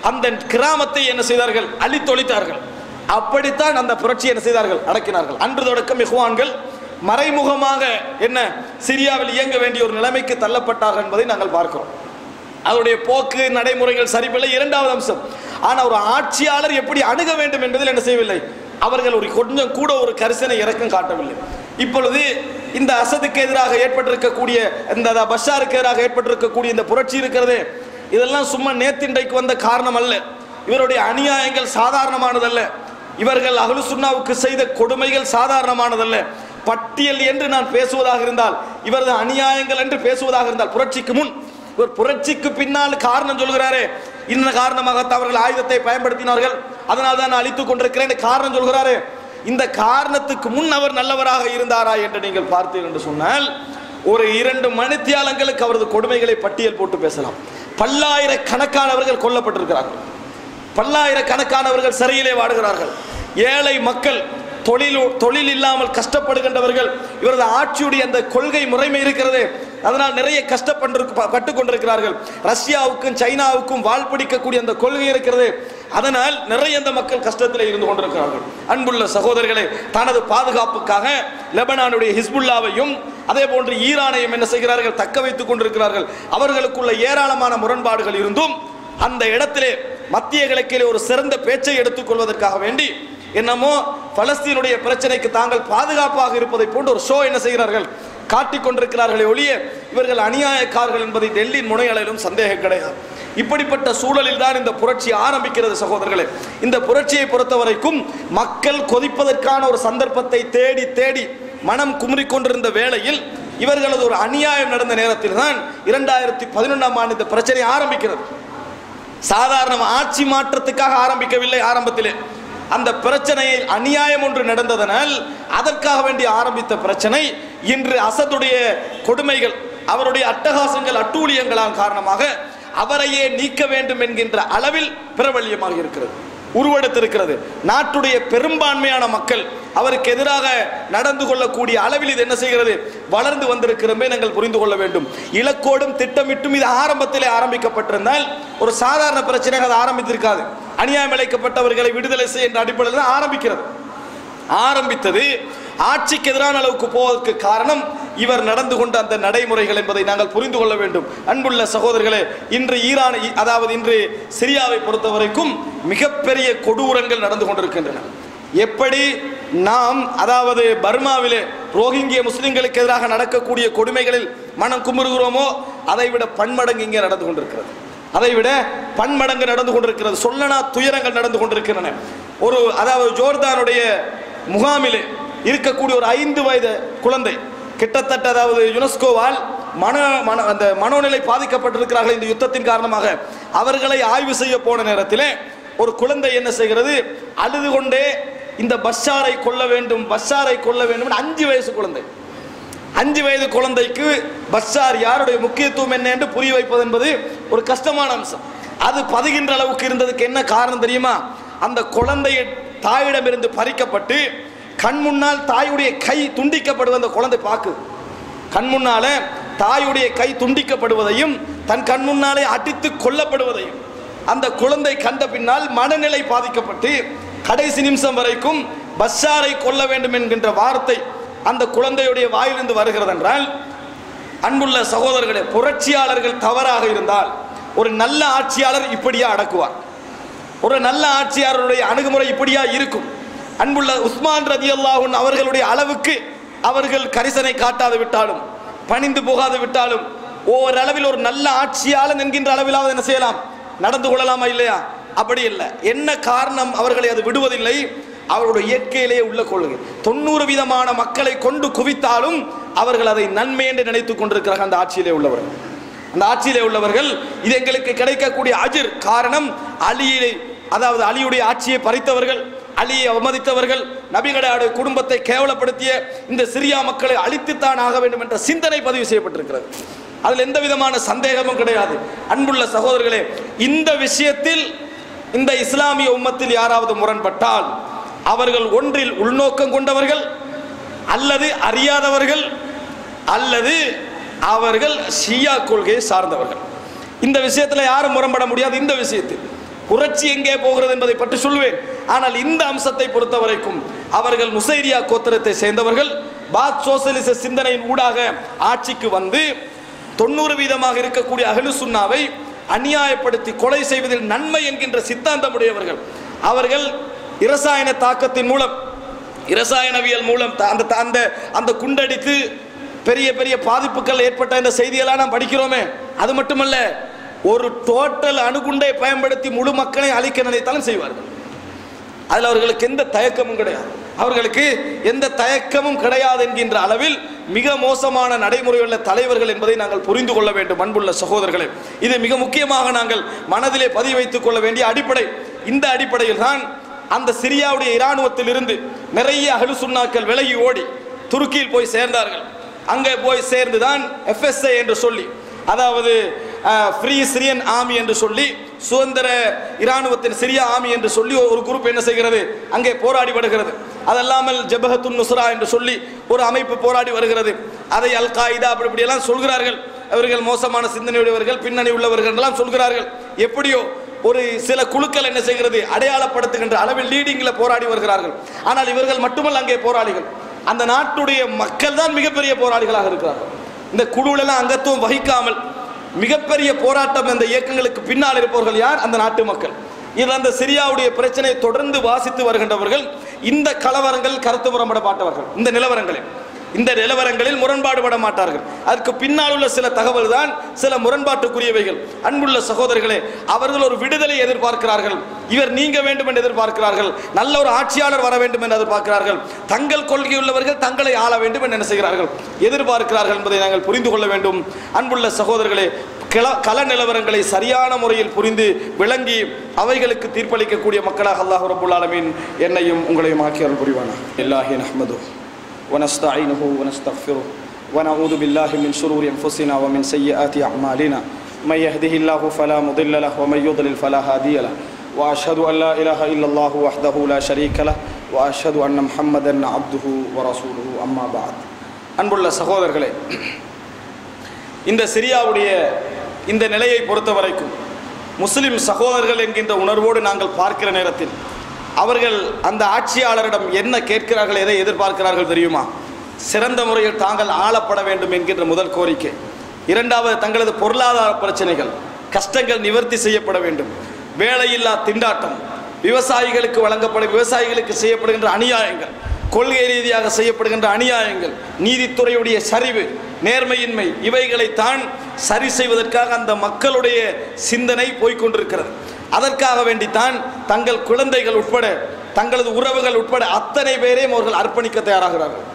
அந்த கிராமத்தை என்ன செய்தார்கள், அழித்தொழித்தார்கள். அப்படித்தான் அந்த புரட்சி என்ன செய்தார்கள், அடக்கினார்கள். அன்று தொடக்கம் இஹ்வான்கள் மறைமுகமாக என்ன சிரியாவில் இயங்க வேண்டிய ஒரு நிலைமைக்கு தள்ளப்பட்டார்கள் என்பதை நாங்கள் பார்க்கிறோம். அவருடைய போக்கு நடைமுறைகள் சரியில்லை, இரண்டாவது அம்சம். ஆனால் ஒரு ஆட்சியாளர் எப்படி அணுக வேண்டும் என்பதில் என்ன செய்யவில்லை, அவர்கள் ஒரு கொஞ்சம் கூட ஒரு கரிசனை இறக்கம் காட்டவில்லை. இப்பொழுது இந்த அசதுக்கு எதிராக ஏற்பட்டிருக்கக்கூடிய இந்த பஷாருக்கு எதிராக ஏற்பட்டிருக்கக்கூடிய இந்த புரட்சி இருக்கிறது, இதெல்லாம் சும்மா நேத்தின்றைக்கு வந்த காரணம் அல்ல. இவருடைய அநியாயங்கள் சாதாரணமானதல்ல. இவர்கள் அஹ்லு சுன்னாவுக்கு செய்த கொடுமைகள் சாதாரணமானதல்ல. பட்டியல் என்று நான் பேசுவதாக இருந்தால், இவரது அநியாயங்கள் என்று பேசுவதாக இருந்தால், புரட்சிக்கு முன் இவர் புரட்சிக்கு பின்னால் காரணம் சொல்கிறாரே, இந்த காரணமாக அவர்கள் ஆயுதத்தை பயன்படுத்தினார்கள், அதனால் தான் நான் அழித்துக் கொண்டிருக்கிறேன் காரணம் சொல்கிறாரே, இந்த காரணத்துக்கு முன் அவர் நல்லவராக இருந்தாரா என்று நீங்கள் பார்த்தீர்கள் என்று சொன்னால் ஒரு 2 மணித்தியாலங்களுக்கு அவரது கொடுமைகளை பட்டியல் போட்டு பேசலாம். பல்லாயிரக்கணக்கானவர்கள் கொல்லப்பட்டிருக்கிறார்கள், பல்லாயிரக்கணக்கானவர்கள் சிறையிலே வாடுகிறார்கள். ஏழை மக்கள், தொழில் இல்லாமல் கஷ்டப்படுகின்றவர்கள், இவரது ஆட்சியுடைய அந்த கொள்கை முறைமை இருக்கிறது, அதனால் நிறைய கஷ்டப்பட்டு கொண்டிருக்கிறார்கள். ரஷ்யாவுக்கும் சைனாவுக்கும் வால் பிடிக்கக்கூடிய அந்த கொள்கை இருக்கிறது, அதனால் நிறைய அந்த மக்கள் கஷ்டத்தில் இருந்து கொண்டிருக்கிறார்கள். அன்புள்ள சகோதரர்களே, தனது பாதுகாப்புக்காக லெபனானுடைய ஹிஸ்புல்லாவையும் அதே போன்று ஈரானையும் என்ன செய்கிறார்கள், தக்க வைத்துக் கொண்டிருக்கிறார்கள். அவர்களுக்குள்ள ஏராளமான முரண்பாடுகள் இருந்தும் அந்த இடத்திலே மத்திய கிழக்கிலே ஒரு சிறந்த பேச்சை எடுத்துக்கொள்வதற்காக வேண்டி என்னமோ பலஸ்தீனுடைய பிரச்சனைக்கு தாங்கள் பாதுகாப்பாக இருப்பதை போன்று ஒரு ஷோ என்ன செய்கிறார்கள், காட்டிக் கொண்டிருக்கிறார்களே ஒழிய இவர்கள் அநியாயக்காரர்கள் என்பதை டெல்லியின் முனையளவிலும் சந்தேகம் கிடையாது. இப்படிப்பட்ட சூழலில் தான் இந்த புரட்சி ஆரம்பிக்கிறது. சகோதரர்களே, இந்த புரட்சியை பொறுத்த வரைக்கும் மக்கள் கொதிப்பதற்கான ஒரு சந்தர்ப்பத்தை தேடி தேடி மனம் குமுறிக்கொண்டிருந்த வேளையில் இவர்களது ஒரு அநியாயம் நடந்த நேரத்தில் தான் 2011ஆம் ஆண்டு இந்த பிரச்சனை ஆரம்பிக்கிறது. சாதாரண ஆட்சி மாற்றத்துக்காக ஆரம்பிக்கவில்லை. ஆரம்பத்திலே அந்த பிரச்சனையில் அநியாயம் ஒன்று நடந்ததனால் அதற்காக வேண்டி ஆரம்பித்த பிரச்சனை இன்று அசதுடைய கொடுமைகள், அவருடைய அட்டகாசங்கள், அட்டூழியங்களால் காரணமாக அவரையே நீக்க வேண்டும் என்கின்ற அளவில் பிரபல்யமாக இருக்கிறது, உருவெடுத்திருக்கிறது. நாட்டுடைய பெரும்பான்மையான மக்கள் அவருக்கு எதிராக நடந்து கொள்ளக்கூடிய அளவில் இது என்ன செய்கிறது, வளர்ந்து வந்திருக்கிறமே நாங்கள் புரிந்து கொள்ள வேண்டும். இலக்கோடும் திட்டமிட்டும் இது ஆரம்பத்திலே ஆரம்பிக்கப்பட்டிருந்தால் ஒரு சாதாரண பிரச்சனையாக அது ஆரம்பித்திருக்காது. அநியாயம் இழைக்கப்பட்டவர்களை விடுதலை செய்ய என்ற அடிப்படையில் தான் ஆரம்பிக்கிறது. ஆரம்பித்தது ஆட்சிக்கு எதிரான அளவுக்கு போவதற்கு காரணம் இவர் நடந்து கொண்ட அந்த நடைமுறைகள் என்பதை நாங்கள் புரிந்து கொள்ள வேண்டும். அன்புள்ள சகோதரர்களே, இன்று ஈரான், அதாவது இன்று சிரியாவை பொறுத்தவரைக்கும் மிகப்பெரிய கொடூரங்கள் நடந்து கொண்டிருக்கின்றன. எப்படி நாம் அதாவது பர்மாவிலே ரோஹிங்கிய முஸ்லிம்களுக்கு எதிராக நடக்கக்கூடிய கொடுமைகளில் மனம் குமுறுகிறோமோ அதைவிட பன்மடங்கு இங்கே நடந்து கொண்டிருக்கிறது, அதைவிட பன்மடங்கு நடந்து கொண்டிருக்கிறது. சொல்லனா துயரங்கள் நடந்து கொண்டிருக்கின்றன. ஒரு அதாவது ஜோர்தானுடைய முகாமிலே இருக்கக்கூடிய ஒரு 5 வயது குழந்தை கிட்டத்தட்ட அதாவது யுனெஸ்கோவால் அந்த மனோநிலை பாதிக்கப்பட்டிருக்கிறார்கள் இந்த யுத்தத்தின் காரணமாக. அவர்களை ஆய்வு செய்ய போன நேரத்திலே ஒரு குழந்தை என்ன செய்கிறது, அழுது கொண்டே இந்த பஷாரை கொல்ல வேண்டும், பஷாரை கொல்ல வேண்டும். 5 வயசு குழந்தை, 5 வயது குழந்தைக்கு பஷார் யாருடைய முக்கியத்துவம் என்ன என்று புரிய வைப்பது என்பது ஒரு கஷ்டமான அம்சம். அது பதுகின்ற அளவுக்கு இருந்ததுக்கு என்ன காரணம் தெரியுமா? அந்த குழந்தை தாயிடமிருந்து பறிக்கப்பட்டு கண் முன்னால் தாயுடைய கை துண்டிக்கப்படுவது அந்த குழந்தை பார்க்குது. கண் முன்னால தாயுடைய கை துண்டிக்கப்படுவதையும் தன் கண் முன்னாலே அடித்து கொல்லப்படுவதையும் அந்த குழந்தை கண்ட பின்னால் மனநிலை பாதிக்கப்பட்டு கடைசி நிமிஷம் வரைக்கும் பஷாரை கொல்ல வேண்டும் என்கின்ற வார்த்தை அந்த குழந்தையுடைய வாயிலிருந்து வருகிறது என்றால், அன்புள்ள சகோதரர்களே, புரட்சியாளர்கள் தவறாக இருந்தால் ஒரு நல்ல ஆட்சியாளர் இப்படியா அடக்குவார்? ஒரு நல்ல ஆட்சியாளருடைய அணுகுமுறை இப்படியா இருக்கும்? அன்புள்ள உஸ்மான் ரலியல்லாஹு அன்ஹு அவர்களுடைய அளவுக்கு அவர்கள் கரிசனை காட்டாது விட்டாலும், பணிந்து போகாது விட்டாலும், ஓரளவில் ஒரு நல்ல ஆட்சியாளன் என்கின்ற அளவிலாவது என்ன செய்யலாம், நடந்து கொள்ளலாமா இல்லையா? அப்படி இல்லை. என்ன காரணம் அவர்களை அது விடுவதில்லை? அவருடைய இயற்கையிலேயே உள்ள கொள்கை. 90% மக்களை கொண்டு குவித்தாலும் அவர்கள் அதை நன்மை என்று நினைத்துக் கொண்டிருக்கிறார்கள். அந்த ஆட்சியிலே உள்ளவர்கள், அந்த ஆட்சியிலே உள்ளவர்கள் இது எங்களுக்கு கிடைக்கக்கூடிய அஜிர். காரணம், அலியை, அதாவது அலியுடைய ஆட்சியை பறித்தவர்கள், அலியை அவமதித்தவர்கள், நபிகளுடைய குடும்பத்தை கேவலப்படுத்திய இந்த சிரியா மக்களை அழித்துத்தான் ஆக வேண்டும் என்ற சிந்தனை பதிவு செய்யப்பட்டிருக்கிறது. அதில் எந்த விதமான சந்தேகமும் கிடையாது. அன்புள்ள சகோதரர்களே, இந்த விஷயத்தில் இந்த இஸ்லாமிய உம்மத்தில் யாராவது முரண்பட்டால் அவர்கள் ஒன்றில் உள்நோக்கம் கொண்டவர்கள், அல்லது அறியாதவர்கள், அல்லது அவர்கள் ஷியா கொள்கையை சார்ந்தவர்கள். இந்த விஷயத்தில் யாரும் முரண்பட முடியாது. இந்த விஷயத்தில் புரட்சி எங்கே போகிறது என்பதை பற்றி சொல்வேன். ஆனால் இந்த அம்சத்தை பொறுத்த வரைக்கும் அவர்கள் நுசைரியா கோத்திரத்தை சேர்ந்தவர்கள். பாத் சோசலிச சிந்தனையின் ஊடாக ஆட்சிக்கு வந்து 90% இருக்கக்கூடிய அஹ்லு சுன்னாவை அநியாயப்படுத்தி கொலை செய்வதில் நன்மை என்கின்ற சித்தாந்தம் உடையவர்கள். அவர்கள் இரசாயன தாக்கத்தின் மூலம், இரசாயனவியல் மூலம் அந்த குண்டடித்து பெரிய பெரிய பாதிப்புகள் ஏற்பட்ட இந்த செய்தியெல்லாம் நாம் படிக்கிறோமே. அது மட்டுமல்ல, ஒரு டோட்டல் அணுகுண்டை பயன்படுத்தி முழு மக்களை அழிக்க நினைத்தாலும் செய்வார்கள். அதில் அவர்களுக்கு எந்த தயக்கமும் கிடையாது. அவர்களுக்கு எந்த தயக்கமும் கிடையாது என்கின்ற அளவில் மிக மோசமான நடைமுறையுள்ள தலைவர்கள் என்பதை நாங்கள் புரிந்து கொள்ள வேண்டும். அன்புள்ள சகோதரர்களே, இது மிக முக்கியமாக நாங்கள் மனதிலே பதிவு வைத்துக் கொள்ள வேண்டிய அடிப்படை. இந்த அடிப்படையில் தான் அந்த சிரியாவுடைய இராணுவத்தில் இருந்து நிறைய அஹ்லு சுன்னாக்கள் விலகி ஓடி துருக்கியில் போய் சேர்ந்தார்கள். அங்கே போய் சேர்ந்துதான் FSA என்று சொல்லி, அதாவது ஃப்ரீ சிரியன் ஆர்மி என்று சொல்லி, சுதந்திர இராணுவத்தின் சிரியா ஆர்மி என்று சொல்லி ஒரு குரூப் என்ன செய்கிறது, அங்கே போராடி வருகிறது. அதல்லாமல் ஜபஹத்துன் நுஸ்ரா என்று சொல்லி ஒரு அமைப்பு போராடி வருகிறது. அதை அல் காயிதா அப்படி இப்படியெல்லாம் சொல்கிறார்கள். அவர்கள் மோசமான சிந்தனையுடையவர்கள், பின்னணி உள்ளவர்கள் எல்லாம் சொல்கிறார்கள். எப்படியோ ஒரு சில குழுக்கள் என்ன செய்கிறது, அடையாளப்படுத்துகின்ற அளவில் லீடிங்கில் போராடி வருகிறார்கள். ஆனால் இவர்கள் மட்டுமல்ல அங்கே போராளிகள், அந்த நாட்டுடைய மக்கள் தான் மிகப்பெரிய போராளிகளாக இருக்கிறார்கள். இந்த குழுவெல்லாம் அங்கத்துவம் வகிக்காமல் மிகப்பெரிய போராட்டம் இந்த இயக்கங்களுக்கு பின்னால் இருப்பவர்கள் யார்? அந்த நாட்டு மக்கள். இது அந்த சிரியாவுடைய பிரச்சனையை தொடர்ந்து வாசித்து வருகின்றவர்கள். இந்த கலவரங்கள் கருத்து முரண்பட மாட்டவர்கள். இந்த நிலவரங்களில் முரண்பாடு பட மாட்டார்கள். அதற்கு பின்னால் உள்ள சில தகவல் தான் சில முரண்பாட்டுக்குரியவைகள். அன்புள்ள சகோதரர்களே, அவர்கள் ஒரு விடுதலை எதிர்பார்க்கிறார்கள். இவர் நீங்க வேண்டும் என்று எதிர்பார்க்கிறார்கள். நல்ல ஒரு ஆட்சியாளர் வர வேண்டும் என்று எதிர்பார்க்கிறார்கள். தங்கள் கொள்கையுள்ளவர்கள் தங்களை ஆள வேண்டும் என்று என்ன செய்கிறார்கள், எதிர்பார்க்கிறார்கள் என்பதை நாங்கள் புரிந்து கொள்ள வேண்டும். அன்புள்ள சகோதரர்களே, கள நிலவரங்களை சரியான முறையில் புரிந்து விளங்கி அவைகளுக்கு தீர்ப்பளிக்கக்கூடிய மக்களாக அல்லாஹ் ரப்பல் ஆலமீன் என்னையும் உங்களையும் ஆக்கி அருள் புரிவானாக. இல்லாஹி நஹ்மது ونستعينه ونستغفره ونعوذ بالله من شرور أنفسنا ومن سيئات أعمالنا من يهده الله فلا مضل له ومن يضلل فلا هادي له وأشهد أن لا إله إلا الله وحده لا شريك له وأشهد أن محمدا عبده ورسوله أما بعد. அன்புள்ள சகோதரர்களே, இந்த சிரியாவுடைய இந்த நிலையை பொறுத்த வரைக்கும் முஸ்லிம் சகோதரர்கள் என்கின்ற உணர்வோடு நாங்கள் பார்க்கிற நேரத்தில் அவர்கள் அந்த ஆட்சியாளரிடம் என்ன கேட்கிறார்கள், எதை எதிர்பார்க்கிறார்கள் தெரியுமா? சிறந்த முறையில் தாங்கள் ஆளப்பட வேண்டும் என்கின்ற முதல் கோரிக்கை. இரண்டாவது, தங்களது பொருளாதார பிரச்சனைகள், கஷ்டங்கள் நிவர்த்தி செய்யப்பட வேண்டும். வேலையில்லா திண்டாட்டம், விவசாயிகளுக்கு செய்யப்படுகின்ற அநியாயங்கள், கொள்கை ரீதியாக செய்யப்படுகின்ற அநியாயங்கள், நீதித்துறையுடைய சரிவு, நேர்மையின்மை, இவைகளைத்தான் சரி செய்வதற்காக அந்த மக்களுடைய சிந்தனை போய்கொண்டிருக்கிறது. அதற்காக வேண்டித்தான் தங்கள் குழந்தைகள் உட்பட, தங்களது உறவுகள் உட்பட அத்தனை பேரையும் அவர்கள் அர்ப்பணிக்க தயாராகிறார்கள்,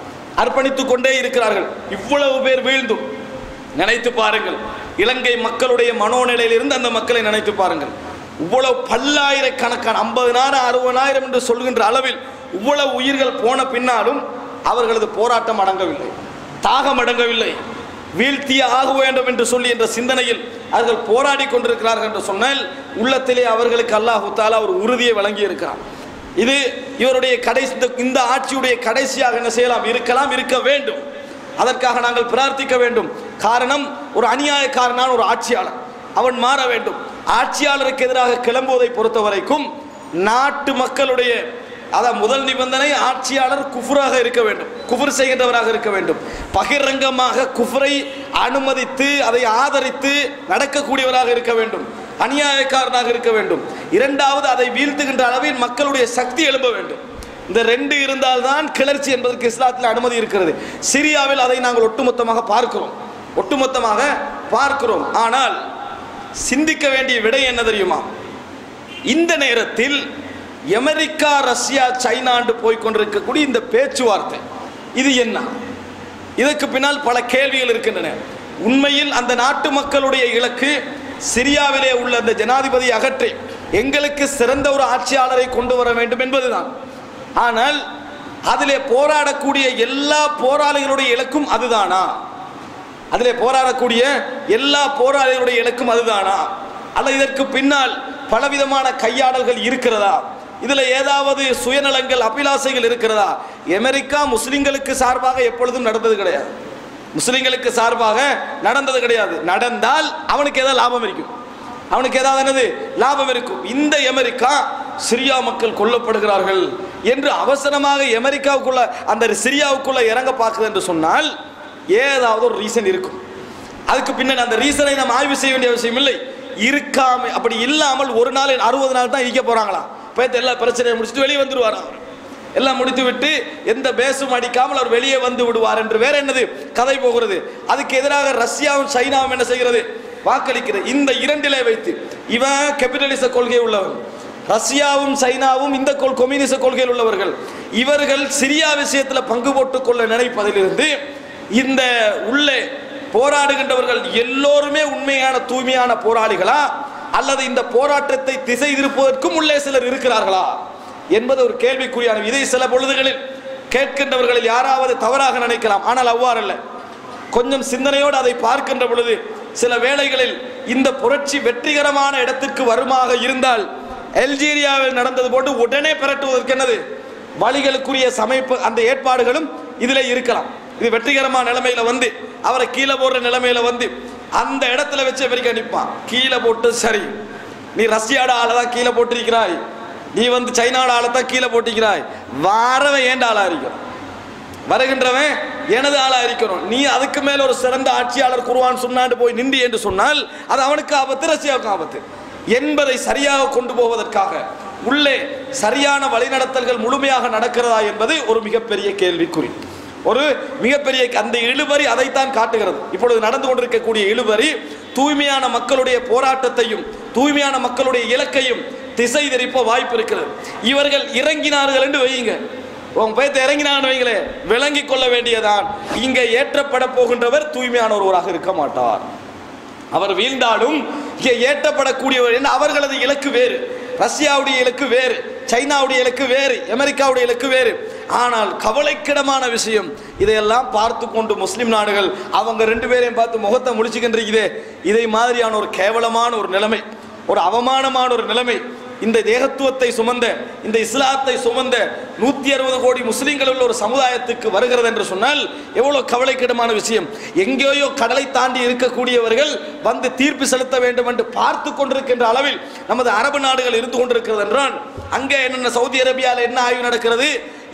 அர்ப்பணித்துக் கொண்டே இருக்கிறார்கள். இவ்வளவு பேர் வீழ்ந்தும் நினைத்து பாருங்கள், இலங்கை மக்களுடைய மனோநிலையிலிருந்து அந்த மக்களை நினைத்து பாருங்கள். இவ்வளவு பல்லாயிரக்கணக்கான 50,000 60,000 என்று சொல்கின்ற அளவில் இவ்வளவு உயிர்கள் போன பின்னாலும் அவர்களது போராட்டம் அடங்கவில்லை, தாகம் அடங்கவில்லை. வீழ்த்திய ஆக வேண்டும் என்று சொல்லி என்ற சிந்தனையில் அவர்கள் போராடி கொண்டிருக்கிறார்கள் என்று சொன்னால் உள்ளத்திலே அவர்களுக்கு அல்லாஹ் தஆலா ஒரு உறுதியை வழங்கி இருக்கிறார். இது இவருடைய இந்த ஆட்சியுடைய கடைசியாக என்ன செய்யலாம், இருக்க வேண்டும். அதற்காக நாங்கள் பிரார்த்திக்க வேண்டும். காரணம், ஒரு அநியாயக்காரனான ஒரு ஆட்சியாளர், அவன் மாற வேண்டும். ஆட்சியாளருக்கு எதிராக கிளம்புவதை பொறுத்த வரைக்கும் நாட்டு மக்களுடைய முதல் நிபந்தனை, ஆட்சியாளர் குஃபராக இருக்க வேண்டும், குஃபர் செய்கின்றவராக இருக்க வேண்டும். பகிரங்கமாக குஃபரை அனுமதித்து அதை ஆதரித்து நடக்கக்கூடியவராக இருக்க வேண்டும், அநியாயக்காரனாக இருக்க வேண்டும். இரண்டாவது, அதை வீழ்த்துகின்ற அளவில் மக்களுடைய சக்தி எழும்ப வேண்டும். இந்த ரெண்டு இருந்தால்தான் கிளர்ச்சி என்பதற்கு இஸ்லாத்தில் அனுமதி இருக்கிறது. சிரியாவில் அதை நாங்கள் ஒட்டுமொத்தமாக பார்க்கிறோம். ஆனால் சிந்திக்க வேண்டிய விடை என்ன தெரியுமா? இந்த நேரத்தில் அமெரிக்கா, ரஷ்யா, சைனாண்டு போய்கொண்டிருக்கக்கூடிய இந்த பேச்சுவார்த்தை இது என்ன? இதற்கு பின்னால் பல கேள்விகள் இருக்கின்றன. உண்மையில் அந்த நாட்டு மக்களுடைய இலக்கு சிரியாவிலே உள்ள அந்த ஜனாதிபதி அகற்றி எங்களுக்கு சிறந்த ஒரு ஆட்சியாளரை கொண்டு வர வேண்டும் என்பதுதான். ஆனால் அதிலே போராடக்கூடிய எல்லா போராளிகளுடைய இலக்கும் அதுதானா? அல்ல இதற்கு பின்னால் பலவிதமான கையாடல்கள் இருக்கிறதா? இதில் ஏதாவது சுயநலங்கள், அபிலாசைகள் இருக்கிறதா? அமெரிக்கா முஸ்லிம்களுக்கு சார்பாக எப்பொழுதும் நடந்தது கிடையாது. முஸ்லிம்களுக்கு சார்பாக நடந்தது கிடையாது. நடந்தால் அவனுக்கு ஏதாவது லாபம் இருக்கும், அவனுக்கு ஏதாவது என்னது லாபம் இருக்கும். இந்த அமெரிக்கா சிரியா மக்கள் கொல்லப்படுகிறார்கள் என்று அவசரமாக அமெரிக்காவுக்குள்ள அந்த சிரியாவுக்குள்ள இறங்க பார்க்குது என்று சொன்னால் ஏதாவது ஒரு ரீசன் இருக்கும். அதுக்கு பின்னாடி அந்த ரீசனை நாம் ஆய்வு செய்ய வேண்டிய அவசியம் இல்லை. இருக்காம அப்படி இல்லாமல் ஒரு நாள் 60 நாள் தான் இருக்க போறாங்களாம். இப்போ எல்லா பிரச்சனையை முடிச்சுட்டு வெளியே வந்துடுவார். அவர் எல்லாம் முடித்து விட்டு எந்த பேசும் அடிக்காமல் அவர் வெளியே வந்து விடுவார் என்று வேற என்னது கதை போகிறது. அதுக்கு எதிராக ரஷ்யாவும் சைனாவும் என்ன செய்கிறது, வாக்களிக்கிறது. இந்த இரண்டிலே வைத்து இவன் கேபிட்டலிச கொள்கை உள்ளவன், ரஷ்யாவும் சைனாவும் இந்த கம்யூனிச கொள்கையில் உள்ளவர்கள். இவர்கள் சிரியா விஷயத்தில் பங்கு போட்டுக் கொள்ள நினைப்பதிலிருந்து இந்த உள்ளே போராடுகின்றவர்கள் எல்லோருமே உண்மையான தூய்மையான போராளிகளா அல்லது இந்த போராட்டத்தை திசை திருப்பதற்கும் உள்ளே சிலர் இருக்கிறார்களா என்பது ஒரு கேள்விக்குறியான. இதை சில பொழுதுகளில் கேட்கின்றவர்களில் யாராவது தவறாக நினைக்கலாம். ஆனால் அவ்வாறல்ல. கொஞ்சம் சிந்தனையோடு அதை பார்க்கின்ற பொழுது சில வேளைகளில் இந்த புரட்சி வெற்றிகரமான இடத்திற்கு வருமாக இருந்தால் அல்ஜீரியாவில் நடந்தது போட்டு உடனே பிரட்டுவதற்கு என்னது வழிகளுக்குரிய சமைப்பு அந்த ஏற்பாடுகளும் இதில் இருக்கலாம். இது வெற்றிகரமான நிலைமையில வந்து அவரை கீழே போடுற நிலைமையில வந்து அந்த இடத்துல வச்சு அமெரிக்கா நிற்பான். கீழே போட்டு சரி, நீ ரஷ்யாட ஆளை தான் கீழே போட்டிருக்கிறாய், நீ வந்து சைனாட ஆளை தான் கீழே போட்டிருக்கிறாய், வாரவன் ஏண்ட ஆளா இருக்கிறான், வருகின்றவன் எனது ஆளா இருக்கிறோம், நீ அதுக்கு மேல ஒரு சிறந்த ஆட்சியாளர் குருவான் சொன்னாண்டு போய் நின்று என்று சொன்னால் அது அவனுக்கு ஆபத்து, ரஷ்யாவுக்கு ஆபத்து என்பதை சரியாக கொண்டு போவதற்காக உள்ளே சரியான வழிநடத்தல்கள் முழுமையாக நடக்கிறதா என்பது ஒரு மிகப்பெரிய கேள்விக்குறி. ஒரு மிகப்பெரிய அந்த இழுபறி அதைத்தான் காட்டுகிறது. இப்பொழுது நடந்து கொண்டிருக்கக்கூடிய இழுபறி தூய்மையான மக்களுடைய போராட்டத்தையும் தூய்மையான மக்களுடைய இலக்கையும் திசை திருப்ப வாய்ப்பு இருக்கிறது. இவர்கள் இறங்கினார்கள் என்று வையுங்க, உங்க பேர்த்து இறங்கினான்னு வைங்களே, விளங்கி கொள்ள வேண்டியதான் இங்க ஏற்றப்பட போகின்றவர் தூய்மையான ஒருவராக இருக்க மாட்டார். அவர் வீழ்ந்தாலும் இங்கே ஏற்றப்படக்கூடியவர் என்ன, அவர்களது இலக்கு வேறு, ரஷ்யாவுடைய இலக்கு வேறு, சைனாவுடைய இலக்கு வேறு, அமெரிக்காவுடைய இலக்கு வேறு. ஆனால் கவலைக்கிடமான விஷயம், இதையெல்லாம் பார்த்து கொண்டு முஸ்லிம் நாடுகள் அவங்க 2 பேரையும் பார்த்து முகத்தை முடிச்சுக்கின்றிருக்குதே, இதை மாதிரியான ஒரு கேவலமான ஒரு நிலைமை, ஒரு அவமானமான ஒரு நிலைமை இந்த தேகத்துவத்தை சுமந்த இந்த இஸ்லாத்தை சுமந்த 160 கோடி முஸ்லிம்கள் உள்ள ஒரு சமுதாயத்துக்கு வருகிறது என்று சொன்னால் எவ்வளவு கவலைக்கிடமான விஷயம். எங்கேயோ கடலை தாண்டி இருக்கக்கூடியவர்கள் வந்து தீர்ப்பு செலுத்த வேண்டும் என்று பார்த்து கொண்டிருக்கின்ற அளவில் நமது அரபு நாடுகள் இருந்து கொண்டிருக்கிறது என்றால் அங்கே என்னென்ன சவுதி அரேபியாவில் என்ன ஆய்வு நடக்கிறது,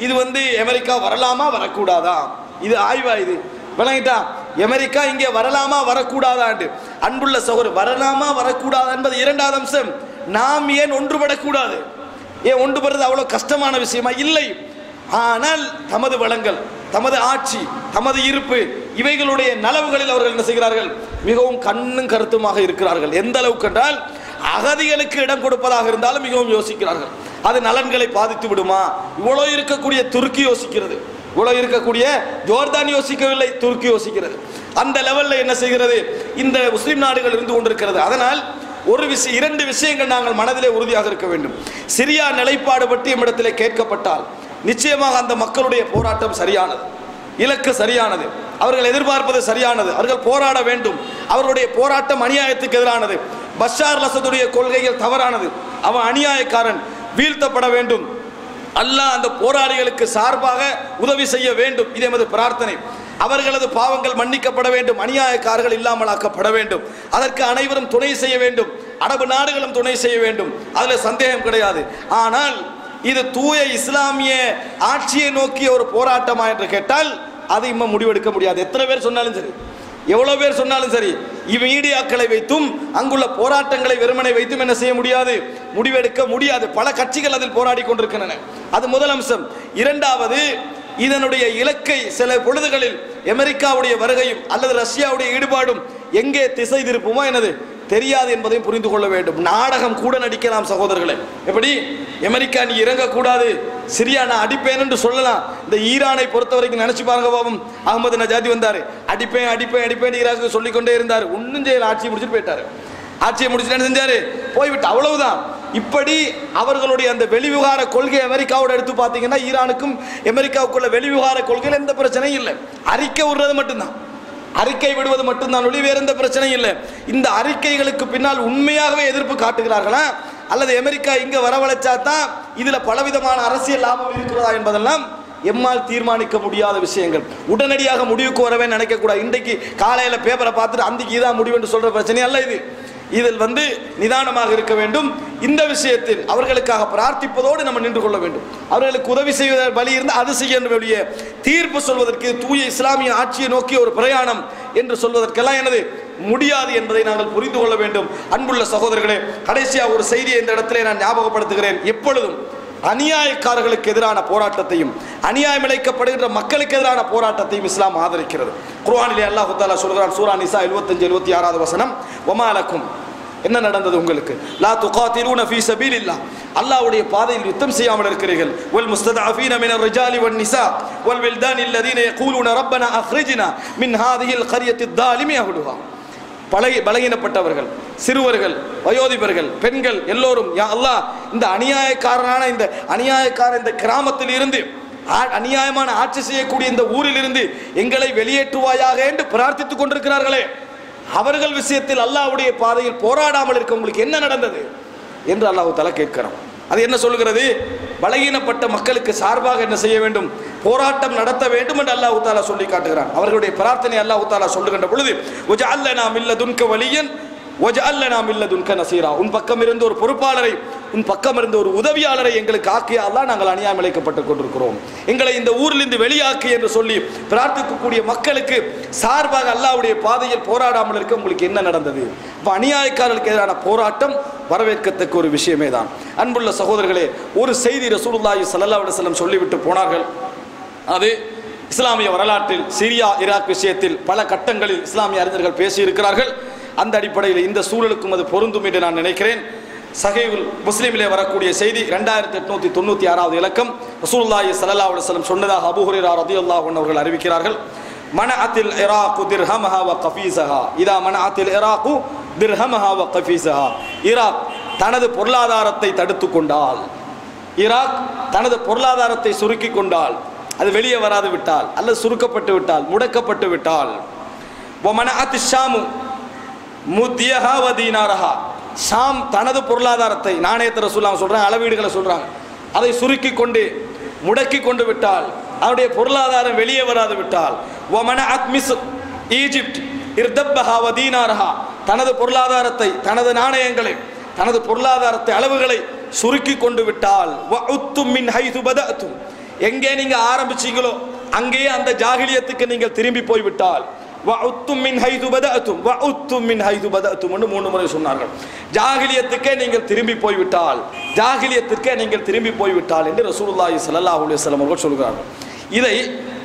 இது வந்து அமெரிக்கா வரலாமா வரக்கூடாதா, இது ஆய்வா, இது விளங்கிட்டா, அமெரிக்கா இங்கே வரலாமா வரக்கூடாதா என்று. அன்புள்ள சகோதரர், வரலாமா வரக்கூடாதா என்பது 2வது அம்சம். நாம் ஏன் ஒன்றுபடக்கூடாது, ஏன் ஒன்றுபடுறது அவ்வளவு கஷ்டமான விஷயமா இல்லை. ஆனால் தமது வளங்கள், தமது ஆட்சி, தமது இருப்பு, இவைகளுடைய நலவுகளில் அவர்கள் என்ன செய்கிறார்கள், மிகவும் கண்ணும் கருத்துமாக இருக்கிறார்கள். எந்த அளவுக்கு என்றால் அகதிகளுக்கு இடம் கொடுப்பதாக இருந்தாலும் மிகவும் யோசிக்கிறார்கள். அது நலன்களை பாதித்து விடுமா, இவ்வளோ இருக்கக்கூடிய துருக்கி யோசிக்கிறது, இவ்வளோ இருக்கக்கூடிய ஜோர்தான் யோசிக்கவில்லை, துருக்கி யோசிக்கிறது. அந்த லெவலில் என்ன செய்கிறது இந்த முஸ்லிம் நாடுகள் இருந்து கொண்டிருக்கிறது. அதனால் ஒரு விஷயம், 2 விஷயங்கள் நாங்கள் மனதிலே உறுதியாக இருக்க வேண்டும். சிரியா நிலைப்பாடு பற்றி நம்மிடத்திலே கேட்கப்பட்டால் நிச்சயமாக அந்த மக்களுடைய போராட்டம் சரியானது, இலக்கு சரியானது, அவர்கள் எதிர்பார்ப்பது சரியானது, அவர்கள் போராட வேண்டும், அவர்களுடைய போராட்டம் அநியாயத்துக்கு எதிரானது, பஷார் அல்-அஸதுடைய கொள்கைகள் தவறானது, அவன் அநியாயக்காரன், வீழ்த்தப்பட வேண்டும், அல்லாஹ் அந்த போராளிகளுக்கு சார்பாக உதவி செய்ய வேண்டும், இது எமது பிரார்த்தனை. அவர்களது பாவங்கள் மன்னிக்கப்பட வேண்டும், அநியாயக்காரர்கள் இல்லாமலாக்கப்பட வேண்டும், அதற்கு அனைவரும் துணை செய்ய வேண்டும், அரபு நாடுகளும் துணை செய்ய வேண்டும், அதில் சந்தேகம் கிடையாது. ஆனால் இது தூய இஸ்லாமிய ஆட்சியை நோக்கிய ஒரு போராட்டமா என்று கேட்டால் அது இன்னும் முடிவெடுக்க முடியாது. எத்தனை பேர் சொன்னாலும் சரி, எவ்வளவு பேர் சொன்னாலும் சரி, மீடியாக்களை வைத்தும் அங்குள்ள போராட்டங்களை வெறுமனை வைத்தும் என்ன செய்ய முடியாது, முடிவெடுக்க முடியாது. பல கட்சிகள் அதில் போராடி கொண்டிருக்கின்றன. அது முதல் அம்சம். 2வது, இதனுடைய இலக்கை சில பொழுதுகளில் அமெரிக்காவுடைய வருகையும் அல்லது ரஷ்யாவுடைய ஈடுபாடும் எங்கே திசை திருப்புமோ என்னது தெரியாது என்பதையும் புரிந்து கொள்ள வேண்டும். நாடகம் கூட நடிக்கலாம் சகோதரர்களே. எப்படி அமெரிக்கா நீ இறங்கக்கூடாது, சிரியா நான் அடிப்பேன் என்று சொல்லலாம். இந்த ஈரானை பொறுத்த வரைக்கும் நினைச்சு பாருங்க பாவம், அகமது நஜாதி வந்தாரு, அடிப்பேன் அடிப்பேன் அடிப்பேன் ஈராக்கு சொல்லிக்கொண்டே இருந்தார், ஒன்றும் செய்யல, ஆட்சியை முடிச்சுட்டு போயிட்டாரு. ஆட்சியை முடிச்சுட்டு என்ன செஞ்சாரு, போய்விட்டு, அவ்வளவுதான். இப்படி அவர்களுடைய அந்த வெளிவிவகார கொள்கை அமெரிக்காவோட எடுத்து பார்த்தீங்கன்னா ஈரானுக்கும் அமெரிக்காவுக்குள்ள வெளிவிவகார கொள்கையில் எந்த பிரச்சனையும் இல்லை, அறிக்கை விடுறது மட்டும்தான், அறிக்கை விடுவது மட்டும்தான் ஒளி, வேற எந்த பிரச்சனையும் இல்லை. இந்த அறிக்கைகளுக்கு பின்னால் உண்மையாகவே எதிர்ப்பு காட்டுகிறார்களா அல்லது அமெரிக்கா இங்க வரவழைச்சா தான் இதுல பலவிதமான அரசியல் லாபம் இருக்கிறதா என்பதெல்லாம் எம்மால் தீர்மானிக்க முடியாத விஷயங்கள். உடனடியாக முடிவுக்கு வரவே நினைக்கக்கூடாது. இன்றைக்கு காலையில் பேப்பரை பார்த்துட்டு அன்றைக்கு இதான் முடிவு என்று சொல்கிற பிரச்சனை அல்ல இது. இதில் நிதானமாக இருக்க வேண்டும். இந்த விஷயத்தில் அவர்களுக்காக பிரார்த்திப்பதோடு நம்ம நின்று கொள்ள வேண்டும். அவர்களுக்கு உதவி செய்வத வழி இருந்து அது செய்ய வேண்டிய தீர்ப்பு சொல்வதற்கு தூய இஸ்லாமிய ஆட்சியை நோக்கிய ஒரு பிரயாணம் என்று சொல்வதற்கெல்லாம் எனது முடியாது என்பதை நாங்கள் புரிந்து கொள்ள வேண்டும். அன்புள்ள சகோதரர்களே, கடைசியாக ஒரு செய்தியை இந்த இடத்திலே நான் ஞாபகப்படுத்துகிறேன். எப்பொழுதும் அநியாயக்காரர்களுக்கு எதிரான போராட்டத்தையும் அநியாயம் இழைக்கப்படுகின்ற மக்களுக்கு எதிரான போராட்டத்தையும் இஸ்லாம் ஆதரிக்கிறது. குர்ஆனிலே அல்லாஹ் தஆலா சொல்கிறான், சூரா நிசா 75-76வது வசனம், வமாலக்கும், என்ன நடந்தது உங்களுக்கு, லா துகாத்திலூன ஃபீ சபீலில்லாஹ், அல்லாஹ்வுடைய பாதையில் யுத்தம் செய்யாமல் இருக்கிறீர்கள், வல் முஸ்ததஅஃபீன மினர் ரிஜாலி வன் நிசா வல் வில்தானி அல்லதீன யகூலூன ரப்பனா அக்ரிஜ்னா மின் ஹாதிஹில் கரியத்தித் தாலிமி அஹ்லுஹா, பலகீனப்பட்டவர்கள், சிறுவர்கள், வயோதிபர்கள், பெண்கள் எல்லோரும், யா அல்லாஹ், இந்த அநியாயக்காரனான இந்த கிராமத்தில் இருந்து, அநியாயமான ஆட்சி செய்யக்கூடிய இந்த ஊரில் இருந்து எங்களை வெளியேற்றுவாயாக என்று பிரார்த்தித்துக் கொண்டிருக்கிறார்களே, அவர்கள் விஷயத்தில் அல்லாஹ்வுடைய பாதையில் போராடாமல் இருக்க உங்களுக்கு என்ன நடந்தது என்று அல்லாஹ் தஆலா கேட்கிறான். அது என்ன சொல்கிறது? பலகீனப்பட்ட மக்களுக்கு சார்பாக என்ன செய்ய வேண்டும், போராட்டம் நடத்த வேண்டும் என்று அல்லாஹ் தஆலா சொல்லி காட்டுகிறான். அவர்களுடைய பிரார்த்தனை அல்லாஹ் தஆலா சொல்லுகின்ற பொழுது, வஜஅல்னா மின் லதுன்க வலியன் வஜஅல்னா மின் லதுன்க நஸீரா, உன் பக்கம் இருந்து ஒரு பொறுப்பாளரை, உன் பக்கம் இருந்து ஒரு உதவியாளரை எங்களுக்கு ஆக்கிய அல்லாஹ், நாங்கள் அநியாயம் இழைக்கப்பட்டு கொண்டிருக்கிறோம், எங்களை இந்த ஊரிலிருந்து வெளியாக்கி என்று சொல்லி பிரார்த்திக்கக்கூடிய மக்களுக்கு சார்பாக அல்லாஹ்வுடைய பாதையில் போராடாமல் இருக்க உங்களுக்கு என்ன நடந்தது? இப்போ அநியாயக்காரர்களுக்கு எதிரான போராட்டம் வரவேற்கத்தக்க ஒரு விஷயமே தான். அன்புள்ள சகோதரர்களே, ஒரு செய்தி ரசூலுல்லாஹி ஸல்லல்லாஹு அலைஹி வஸல்லம் சொல்லிவிட்டு போனார்கள். அது இஸ்லாமிய வரலாற்றில் சிரியா ஈராக் விஷயத்தில் பல கட்டங்களில் இஸ்லாமிய அறிஞர்கள் பேசியிருக்கிறார்கள். அந்த அடிப்படையில் இந்த சூழலுக்கும் அது பொருந்தும் என்று நான் நினைக்கிறேன். சஹீஹுல் முஸ்லிமிலே வரக்கூடிய செய்தி 2896வது இலக்கம். ரசூலுல்லாஹி ஸல்லல்லாஹு அலைஹி வஸல்லம் சொன்னதாக அபூ ஹுரைரா ரலியல்லாஹு அன்ஹு அவர்கள் அறிவிக்கிறார்கள், மனஅத்தில் இராக்கு திர்ஹமஹா வ கஃபீஸஹா, இதா மனஅத்தில் இராக்கு திர்ஹமஹா வ கஃபீஸஹா, ஈராக் தனது பொருளாதாரத்தை தடுத்து கொண்டால், ஈராக் தனது பொருளாதாரத்தை சுருக்கி கொண்டால், அது வெளியே வராது விட்டால் அல்லது சுருக்கப்பட்டு விட்டால், முடக்கப்பட்டு விட்டால், வ மனஅத் ஷாமு முதியஹா வ தீனாரஹா, ஷாம் தனது பொருளாதாரத்தை, நாணயத்தை ரசூலுல்லாஹ் சொல்றாங்க, அளவீடுகளை சொல்றாங்க, அதை சுருக்கி கொண்டு முடக்கி கொண்டு விட்டால், அவருடைய பொருளாதாரம் வெளியே வராது விட்டால், வ மனஅத் மிஸ்ர், ஈஜிப்ட் இர்தப்பஹா வ தீனாரஹா, தனது பொருளாதாரத்தை, தனது நாணயங்களை, தனது பொருளாதாரத்தை, அளவுகளை சுருக்கி கொண்டு விட்டால், வ உத்தும் மின் ஹைது பதஅத்தும், எங்கே நீங்க ஆரம்பிச்சீங்களோ அங்கேயே அந்த ஜாகிலியத்துக்கு நீங்கள் திரும்பி போய்விட்டால், வஉத்தும் மின் ஹைது பதஅத்தும் வஉத்தும் மின் ஹைது பதஅத்தும் என்று 3 முறை சொன்னார்கள். ஜாகிலியத்துக்கே நீங்கள் திரும்பி போய்விட்டால், ஜாகிலியத்துக்கே நீங்கள் திரும்பி போய்விட்டால் என்று ரசூலுல்லாஹி ஸல்லல்லாஹு அலைஹி வஸல்லம் அவர்கள் சொல்கிறார்கள். இதை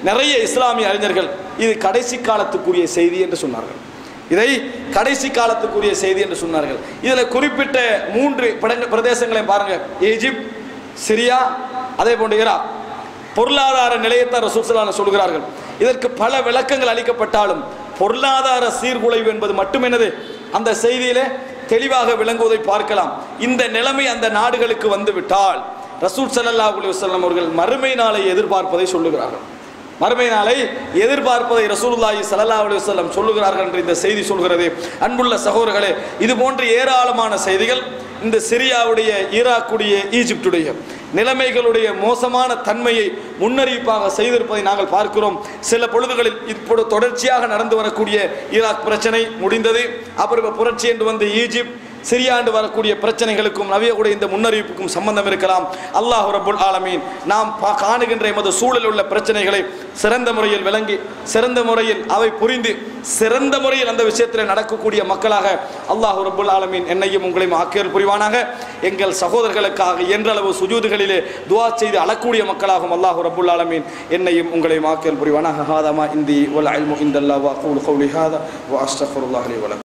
நிறைய இஸ்லாமிய அறிஞர்கள் இது கடைசி காலத்துக்குரிய செய்தி என்று சொன்னார்கள். இதை கடைசி காலத்துக்குரிய செய்தி என்று சொன்னார்கள். இதில் குறிப்பிட்ட 3 பிரதேசங்களை பாருங்க, ஈஜிப்ட், சிரியா, அதே போன்று ஈராக். பொருளாதார நிலையத்தை ரசூல் ஸல்லல்லாஹு அலைஹி வஸல்லம் சொல்கிறார்கள். இதற்கு பல விளக்கங்கள் அளிக்கப்பட்டாலும் பொருளாதார சீர்குலைவு என்பது மட்டுமெனது அந்த செய்தியிலே தெளிவாக விளங்குவதை பார்க்கலாம். இந்த நிலைமை அந்த நாடுகளுக்கு வந்துவிட்டால் ரசூல் ஸல்லல்லாஹு அலைஹி வஸல்லம் அவர்கள் மறுமை நாளை எதிர்பார்ப்பதை சொல்லுகிறார்கள். மறுமை நாளை எதிர்பார்ப்பதை ரசூலுல்லாஹி ஸல்லல்லாஹு அலைஹி வஸல்லம் சொல்லுகிறார்கள் என்று இந்த செய்தி சொல்கிறது. அன்புள்ள சகோதரர்களே, இது போன்ற ஏராளமான செய்திகள் இந்த சிரியாவுடைய, ஈராக்குடைய, ஈஜிப்டுடைய நிலைமைகளுடைய மோசமான தன்மையை முன்னறிவிப்பாக செய்திருப்பதை நாங்கள் பார்க்கிறோம். சில பொழுதுகளில் இப்போது தொடர்ச்சியாக நடந்து வரக்கூடிய ஈராக் பிரச்சனை முடிந்தது. அப்புறம் புரட்சி என்று வந்து ஈஜிப்ட், சிரியா என்று வரக்கூடிய பிரச்சனைகளுக்கும் நபியுடைய இந்த முன்னறிவிப்புக்கும் சம்பந்தம் இருக்கலாம். அல்லாஹ் ரப்புல் ஆலமீன் நாம் காணுகின்ற எமது சூழலில் உள்ள பிரச்சனைகளை சிறந்த முறையில் விளங்கி, சிறந்த முறையில் அவை புரிந்து, சிறந்த முறையில் அந்த விஷயத்தில் நடக்கக்கூடிய மக்களாக அல்லாஹ் ரப்புல் ஆலமீன் என்னையும் உங்களையும் ஆக்கியல் புரிவானாக. எங்கள் சகோதரர்களுக்காக என்றளவு சுஜூதுகளிலே துஆ செய்து அழக்கூடிய மக்களாகும் அல்லாஹ் ரப்புல் ஆலமீன் என்னையும் உங்களையும் ஆக்கியல் புரிவானாக. ஹாதா மா இந்தி வல் இல்மு இந்தல்லாஹ் வ அகூலு கௌலி ஹாதா வ அஸ்தக்ஃபிருல்லாஹ் லி வ லக்கும்.